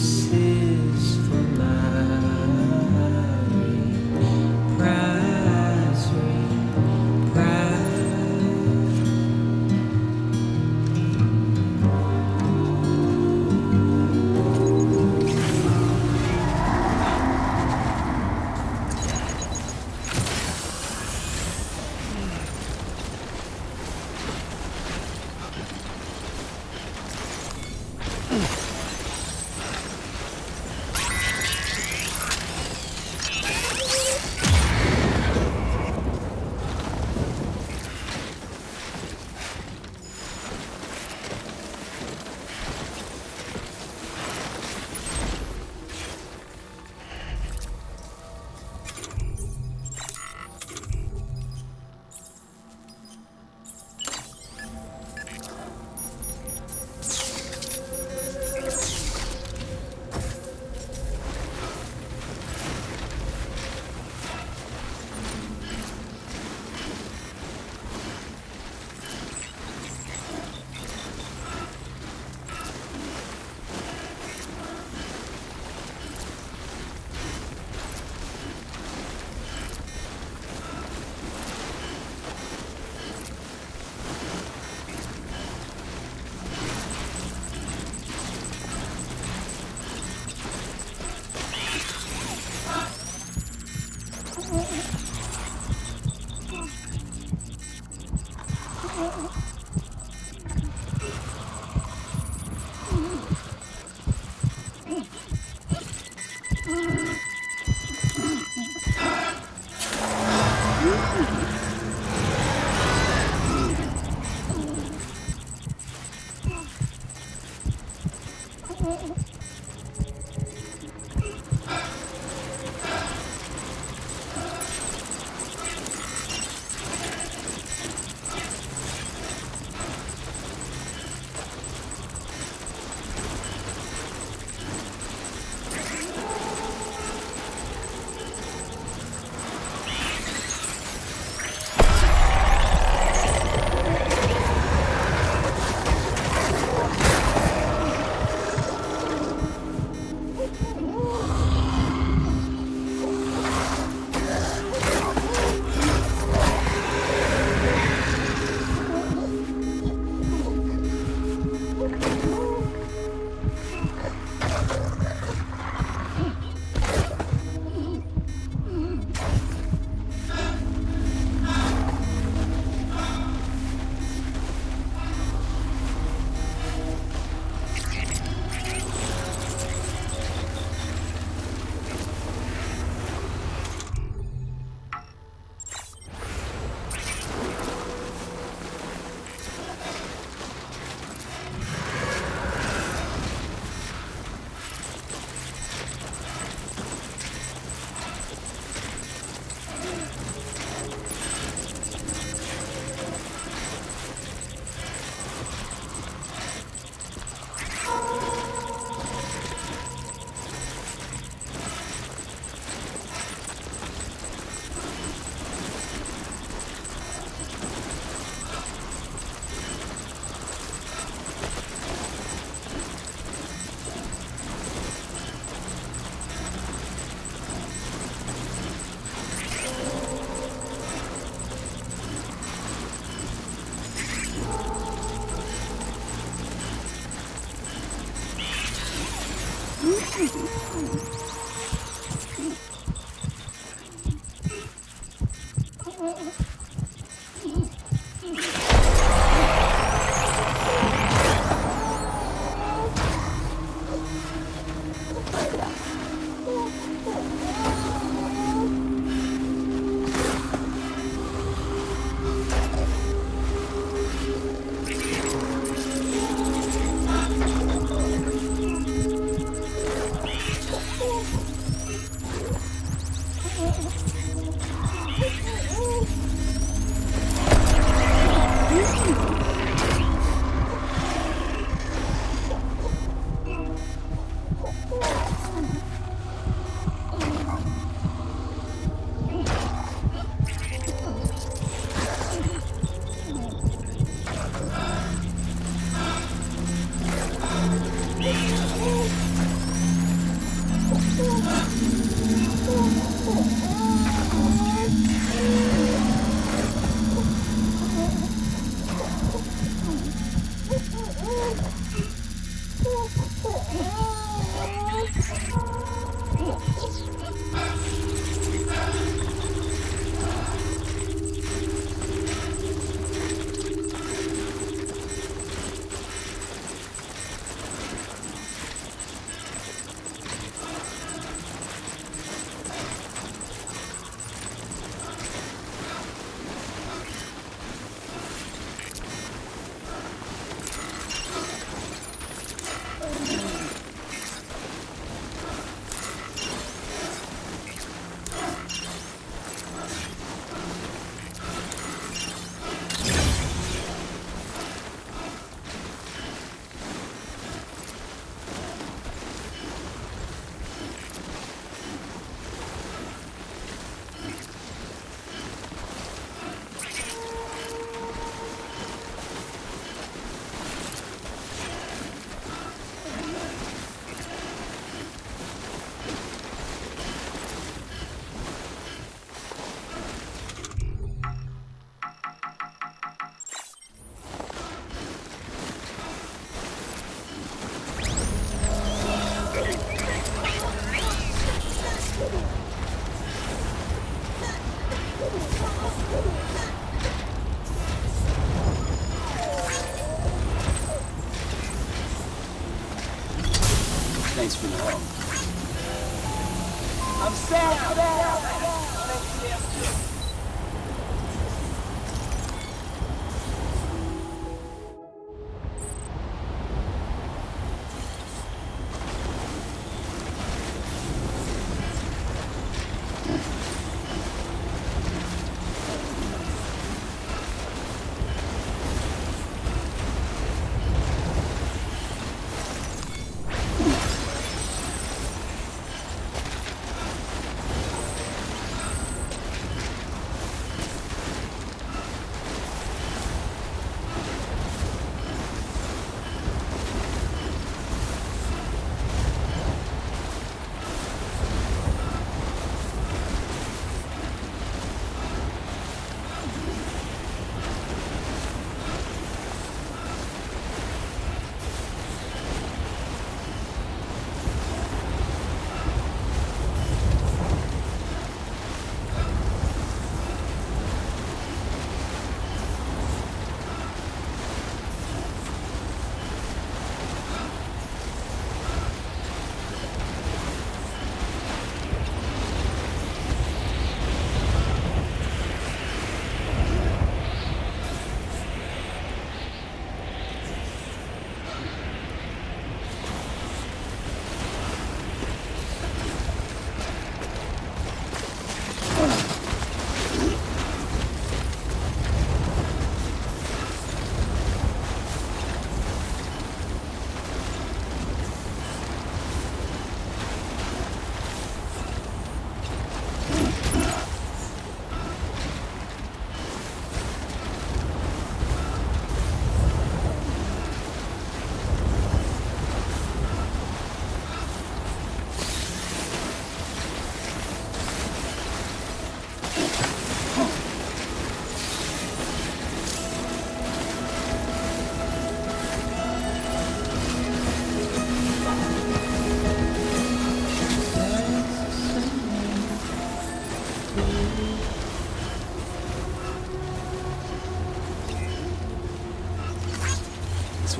for my Thanks for the help. I'm sad.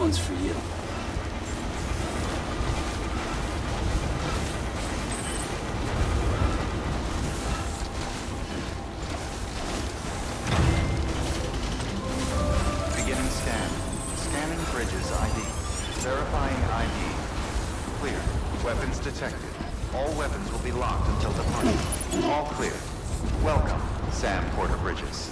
one's for you. Beginning scan. Scanning bridges ID. Verifying ID. Clear. Weapons detected. All weapons will be locked until departure. All clear. Welcome, Sam Porter Bridges.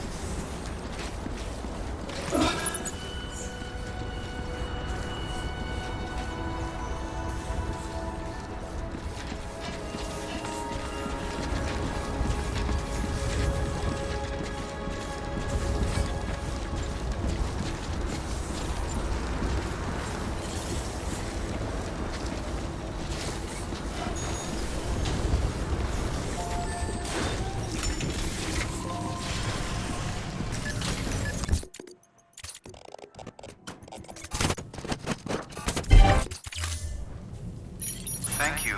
Thank you.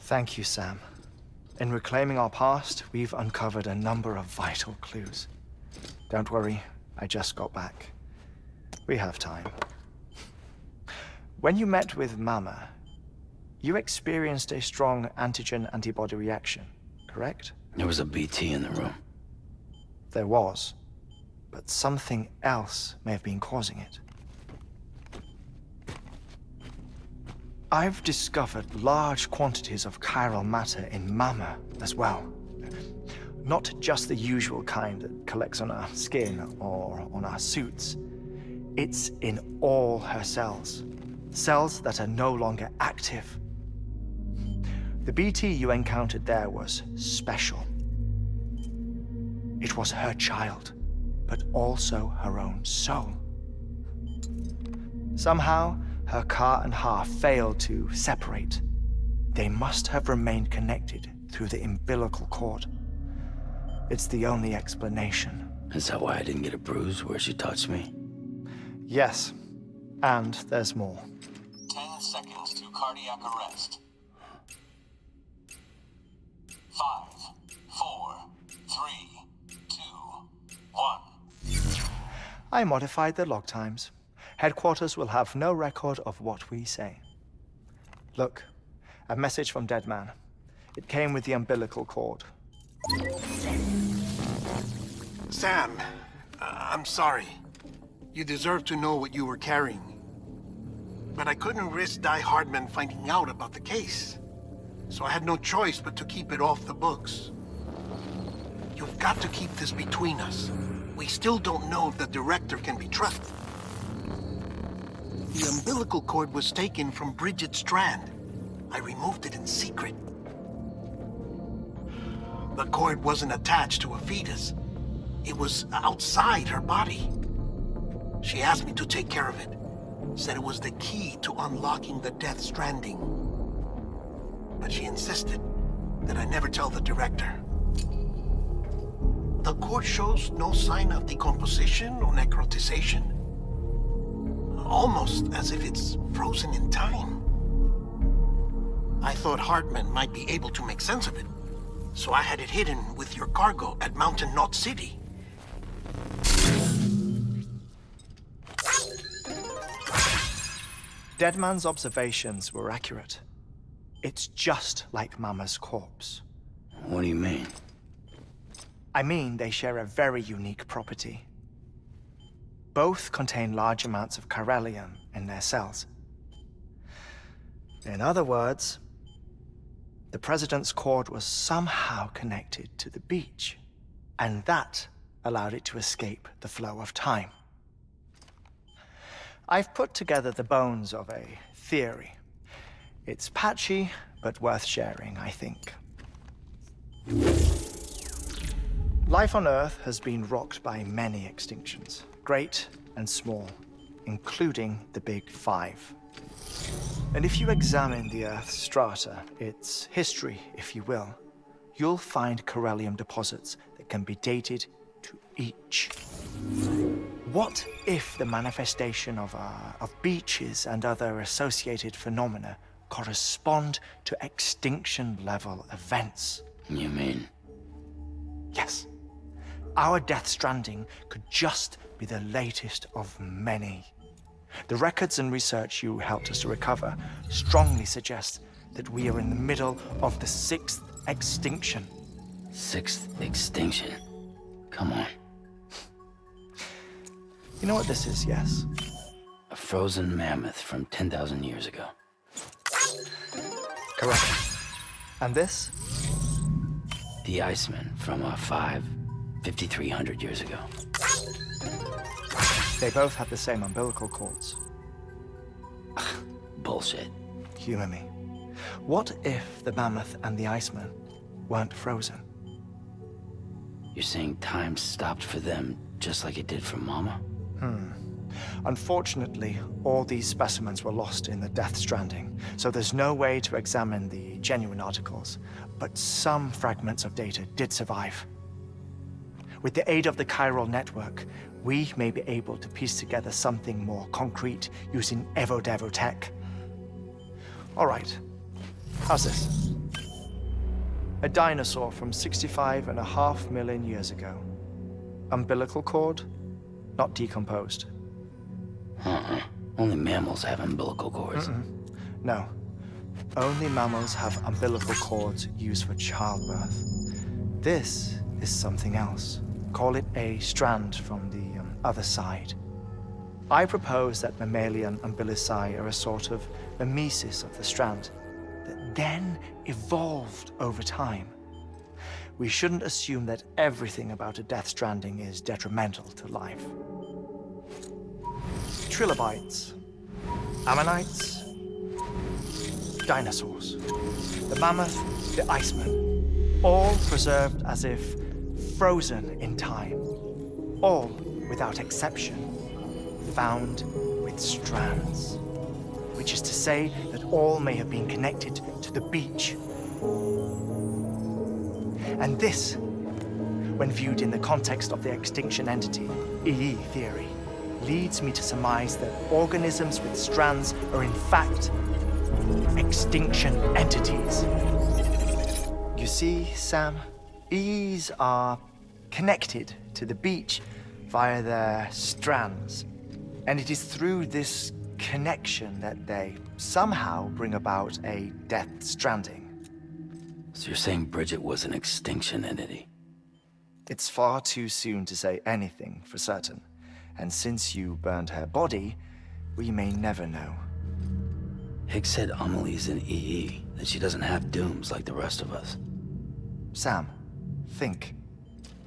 Thank you, Sam. In reclaiming our past, we've uncovered a number of vital clues. Don't worry, I just got back. We have time. When you met with Mama, you experienced a strong antigen-antibody reaction, correct? There was a BT in the room. There was, but something else may have been causing it. I've discovered large quantities of chiral matter in Mama as well. Not just the usual kind that collects on our skin or on our suits. It's in all her cells. Cells that are no longer active. The BT you encountered there was special. It was her child, but also her own soul. Somehow, her car and half failed to separate. They must have remained connected through the umbilical cord. It's the only explanation. Is that why I didn't get a bruise where she touched me? Yes, and there's more. 10 seconds to cardiac arrest. 5, 4, 3, 2, 1. I modified the log times. Headquarters will have no record of what we say. Look, a message from Deadman. It came with the umbilical cord. Sam, I'm sorry. You deserve to know what you were carrying. But I couldn't risk Di Hardman finding out about the case. So I had no choice but to keep it off the books. You've got to keep this between us. We still don't know if the director can be trusted. The umbilical cord was taken from Bridget Strand. I removed it in secret. The cord wasn't attached to a fetus. It was outside her body. She asked me to take care of it. Said it was the key to unlocking the Death Stranding. But she insisted that I never tell the director. The cord shows no sign of decomposition or necrotization. Almost as if it's frozen in time. I thought Hartman might be able to make sense of it, so I had it hidden with your cargo at Mountain Knot City. Deadman's observations were accurate. It's just like Mama's corpse. What do you mean? I mean, they share a very unique property. Both contain large amounts of chiralium in their cells. In other words, the president's cord was somehow connected to the beach, and that allowed it to escape the flow of time. I've put together the bones of a theory. It's patchy, but worth sharing, I think. Life on Earth has been rocked by many extinctions, great and small, including the Big Five. And if you examine the Earth's strata, its history, if you will, you'll find corallium deposits that can be dated to each. What if the manifestation of beaches and other associated phenomena correspond to extinction-level events? You mean? Yes. Our Death Stranding could just be the latest of many. The records and research you helped us to recover strongly suggest that we are in the middle of the 6th extinction. 6th extinction? Come on. You know what this is, yes? A frozen mammoth from 10,000 years ago. Correct. And this? The Iceman from 5,300 years ago. They both have the same umbilical cords. Bullshit. Humor me. What if the mammoth and the Iceman weren't frozen? You're saying time stopped for them just like it did for Mama? Unfortunately, all these specimens were lost in the Death Stranding, so there's no way to examine the genuine articles, but some fragments of data did survive. With the aid of the chiral network, we may be able to piece together something more concrete using Evo-Devo tech. All right, how's this? A dinosaur from 65.5 million years ago. Umbilical cord, not decomposed. Only mammals have umbilical cords. No. Only mammals have umbilical cords used for childbirth. This is something else. Call it a strand from the other side. I propose that mammalian umbilici are a sort of mimesis of the strand that then evolved over time. We shouldn't assume that everything about a Death Stranding is detrimental to life. Trilobites, ammonites, dinosaurs, the mammoth, the Iceman, all preserved as if frozen in time, all, without exception, found with strands, which is to say that all may have been connected to the beach. And this, when viewed in the context of the extinction entity, EE theory, leads me to surmise that organisms with strands are in fact extinction entities. You see, Sam, EEs are connected to the beach via their strands. And it is through this connection that they somehow bring about a Death Stranding. So you're saying Bridget was an extinction entity? It's far too soon to say anything for certain. And since you burned her body, we may never know. Higgs said Amelie's an EE, that she doesn't have dooms like the rest of us. Sam, think.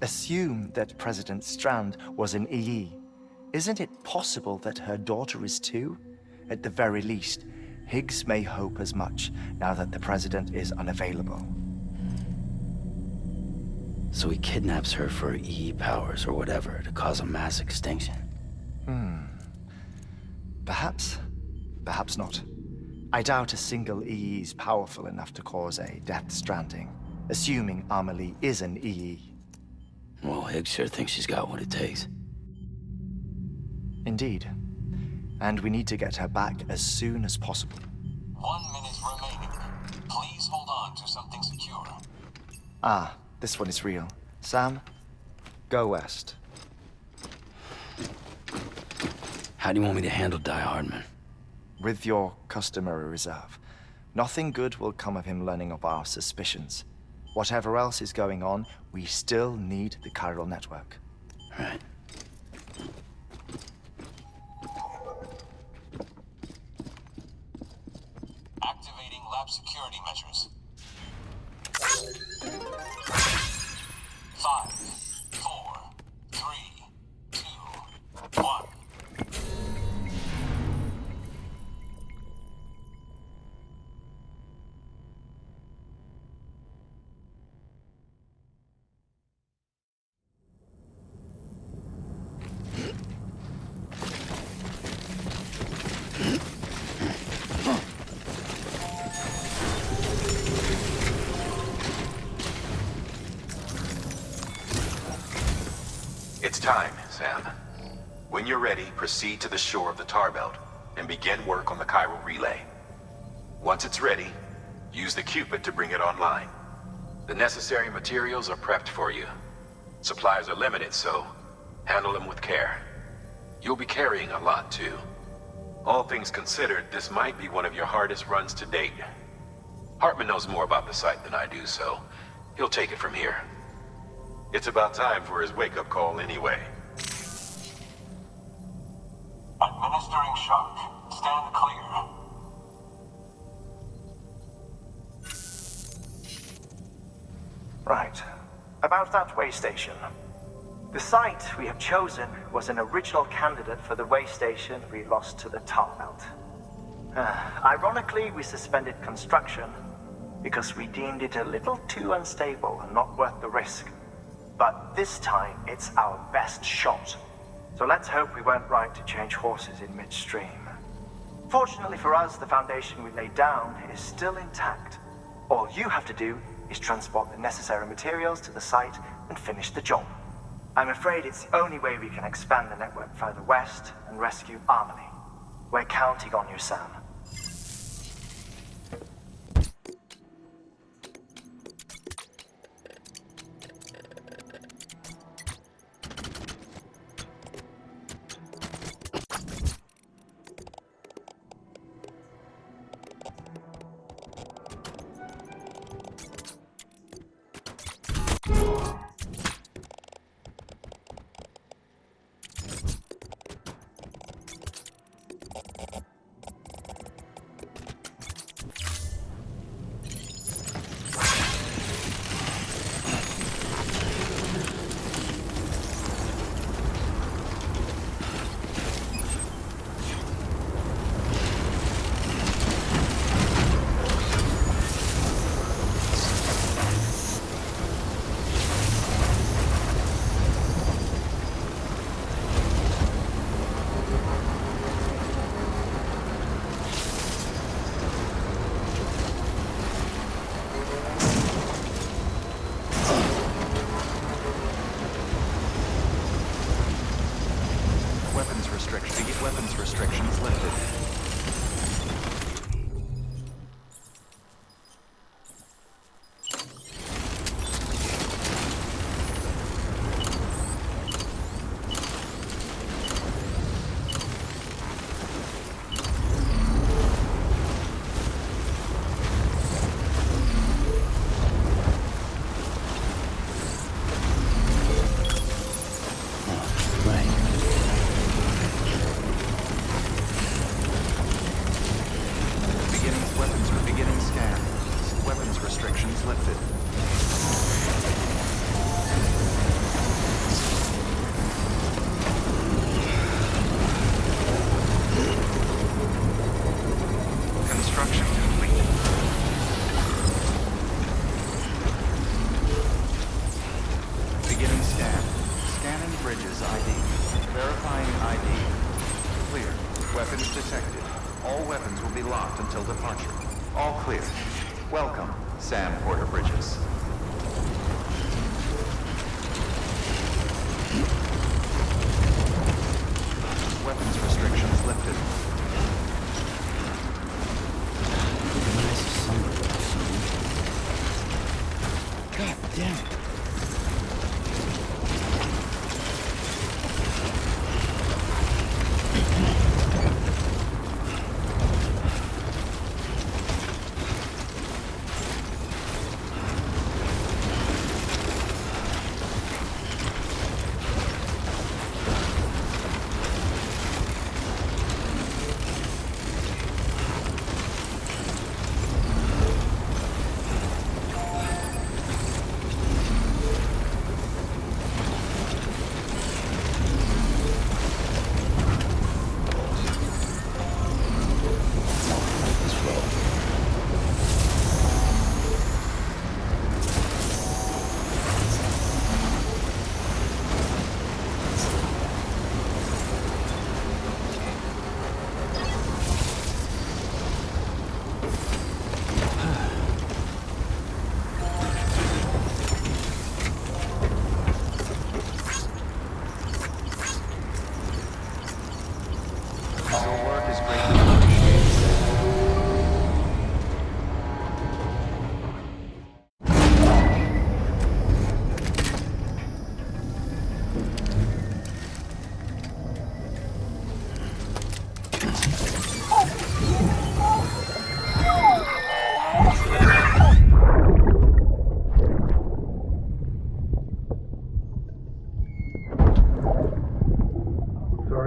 Assume that President Strand was an EE. Isn't it possible that her daughter is too? At the very least, Higgs may hope as much now that the president is unavailable. So he kidnaps her for EE powers or whatever to cause a mass extinction. Perhaps. Perhaps not. I doubt a single EE is powerful enough to cause a Death Stranding, assuming Amelie is an EE. Well, Higgs sure thinks she's got what it takes. Indeed. And we need to get her back as soon as possible. 1 minute remaining. Please hold on to something secure. Ah, this one is real. Sam, go west. How do you want me to handle Die Hardman? With your customary reserve. Nothing good will come of him learning of our suspicions. Whatever else is going on, we still need the chiral network. Right. Activating lab security measures. 5, 4, 3, 2, 1. It's time, Sam. When you're ready, proceed to the shore of the tar belt and begin work on the chiral relay. Once it's ready, use the Cupid to bring it online. The necessary materials are prepped for you. Supplies are limited, so handle them with care. You'll be carrying a lot, too. All things considered, this might be one of your hardest runs to date. Hartman knows more about the site than I do, so he'll take it from here. It's about time for his wake-up call anyway. Administering shock. Stand clear. Right. About that way station. The site we have chosen was an original candidate for the way station we lost to the tar belt. Ironically, we suspended construction because we deemed it a little too unstable and not worth the risk. But this time, it's our best shot. So let's hope we weren't right to change horses in midstream. Fortunately for us, the foundation we laid down is still intact. All you have to do is transport the necessary materials to the site and finish the job. I'm afraid it's the only way we can expand the network further west and rescue Harmony. We're counting on you, Sam. Weapons restrictions lifted.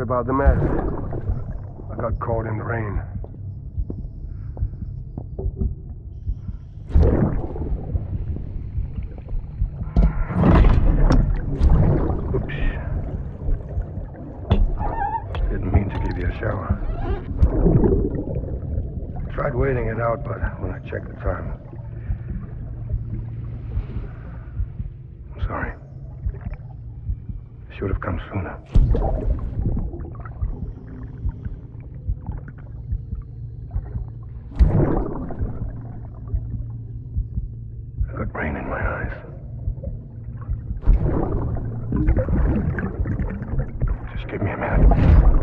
Sorry about the mess. I got caught in the rain. Oops. Didn't mean to give you a shower. Tried waiting it out, but when I checked the time... I'm sorry. Should have come sooner. I got rain in my eyes. Just give me a minute.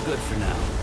good for now.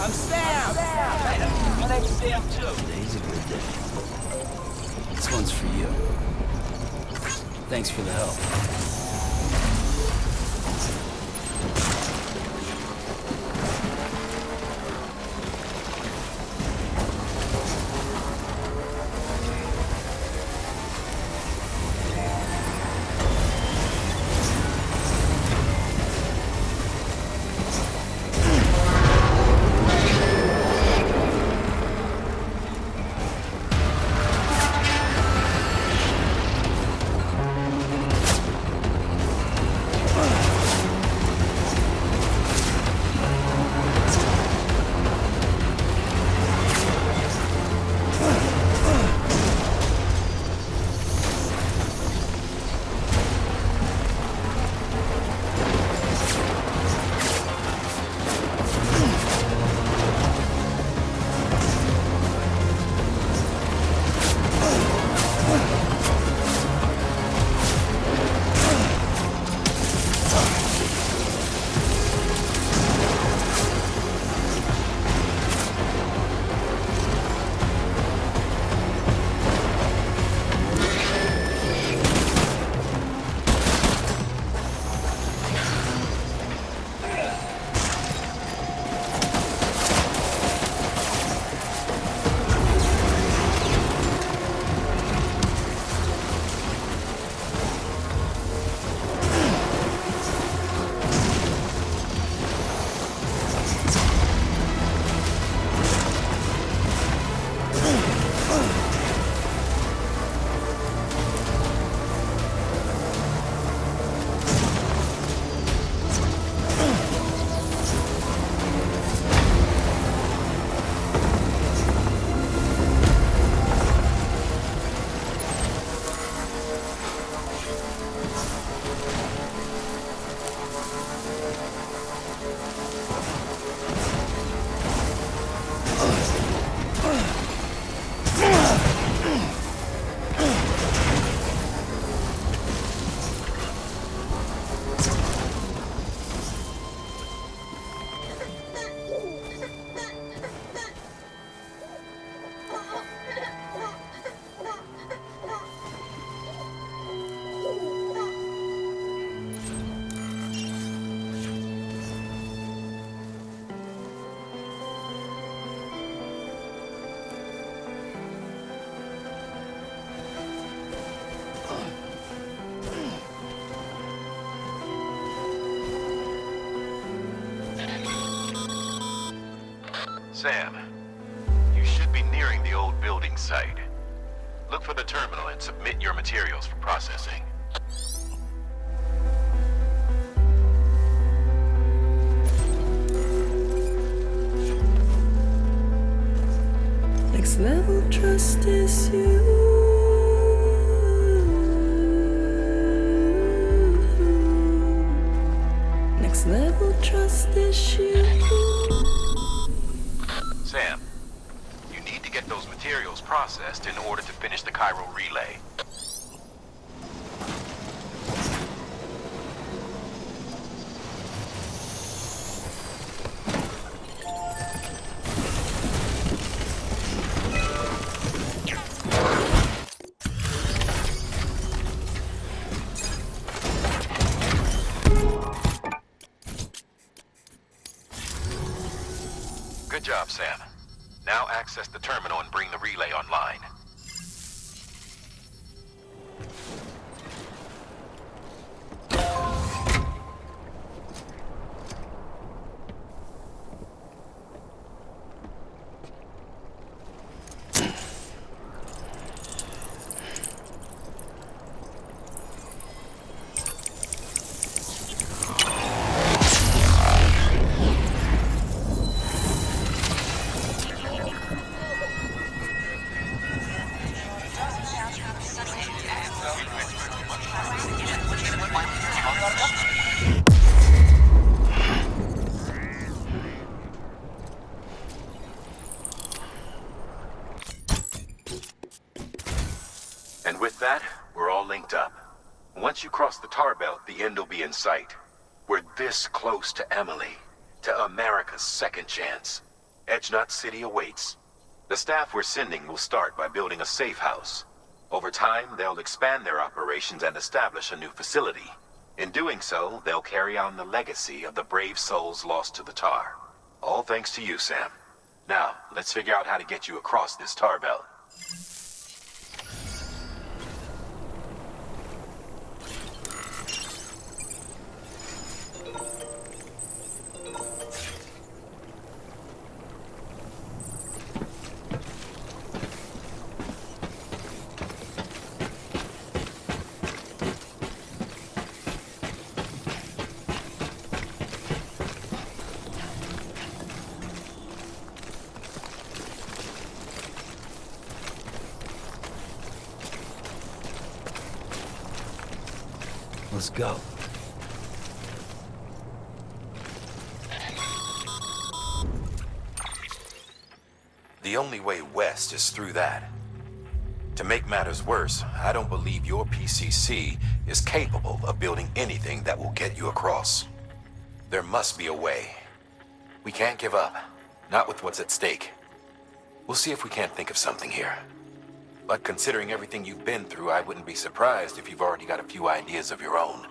I'm Sam! My name's Sam, too. Today's a good day. This one's for you. Thanks for the help. Sam, you should be nearing the old building site. Look for the terminal and submit your materials for processing. Next level trust is you. Next level trust is you. Sam, you need to get those materials processed in order to finish the Cairo relay. Good job, Sam. Now access the terminal and bring the relay online. And with that, we're all linked up. Once you cross the tar belt, the end will be in sight. We're this close to Emily, to America's second chance. Edgenut City awaits. The staff we're sending will start by building a safe house. Over time, they'll expand their operations and establish a new facility. In doing so, they'll carry on the legacy of the brave souls lost to the tar. All thanks to you, Sam. Now, let's figure out how to get you across this tar belt. Let's go. The only way west is through that. To make matters worse, I don't believe your PCC is capable of building anything that will get you across. There must be a way. We can't give up. Not with what's at stake. We'll see if we can't think of something here. But considering everything you've been through, I wouldn't be surprised if you've already got a few ideas of your own.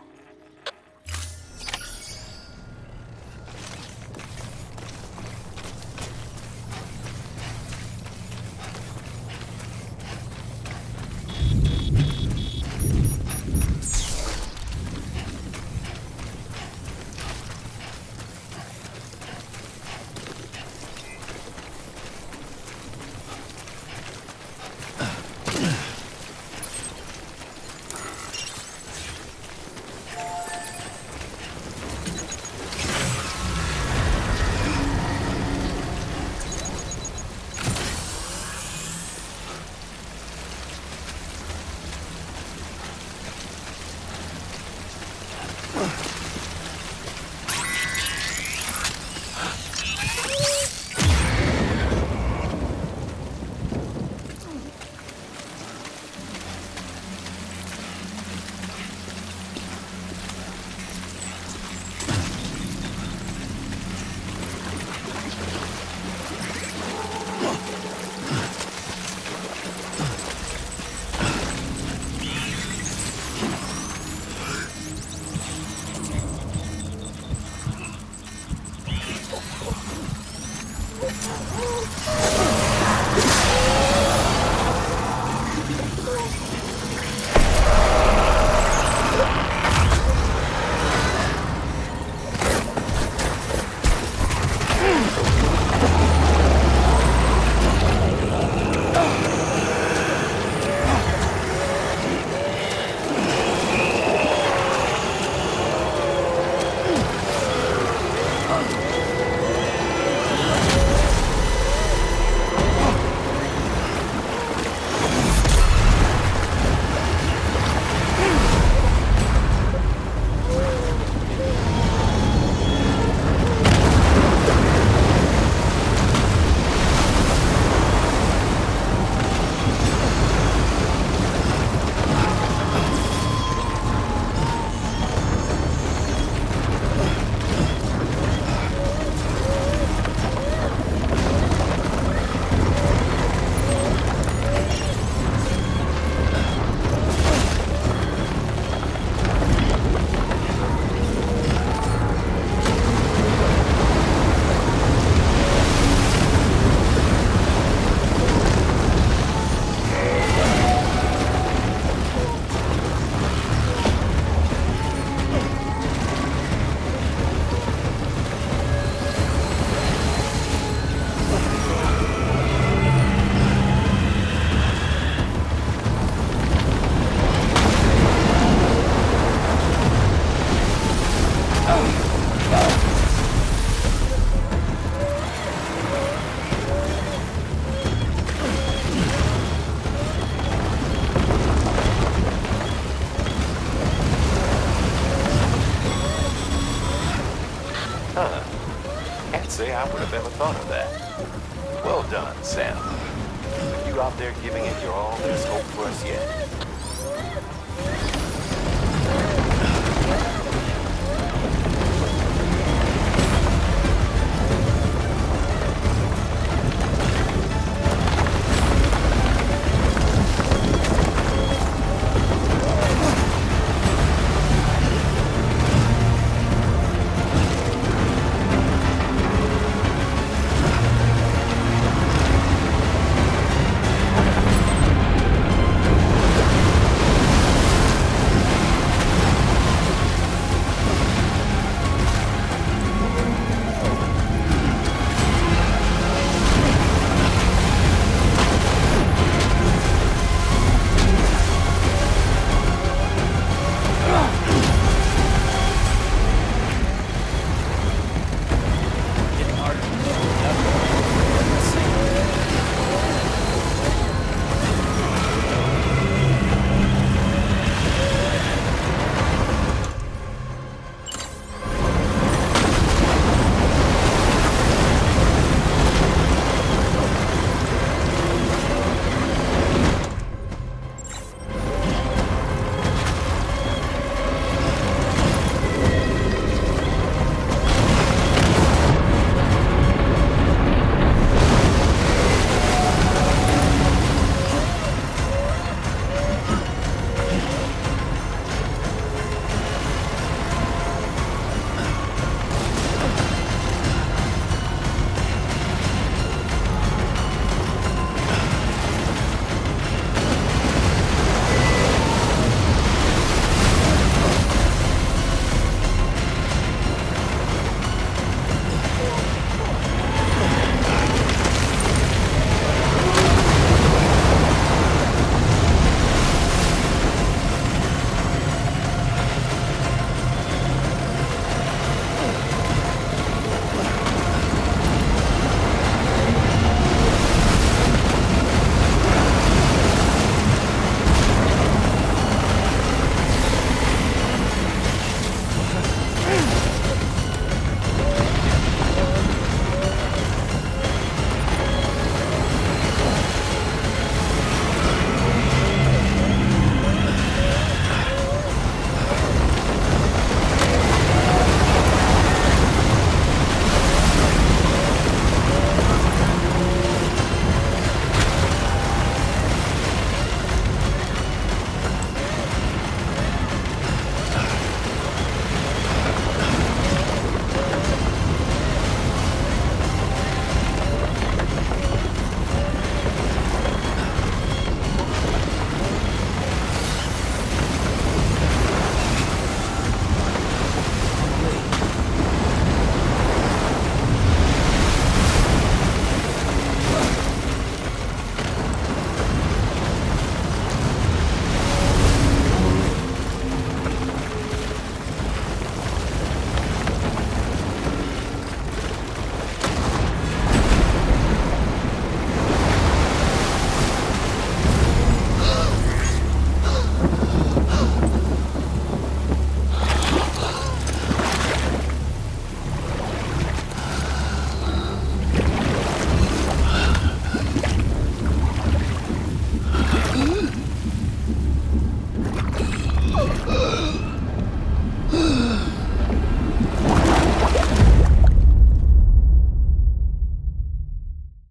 say I would have ever thought of that. Well done, Sam. But you out there giving it your all, there's hope for us yet.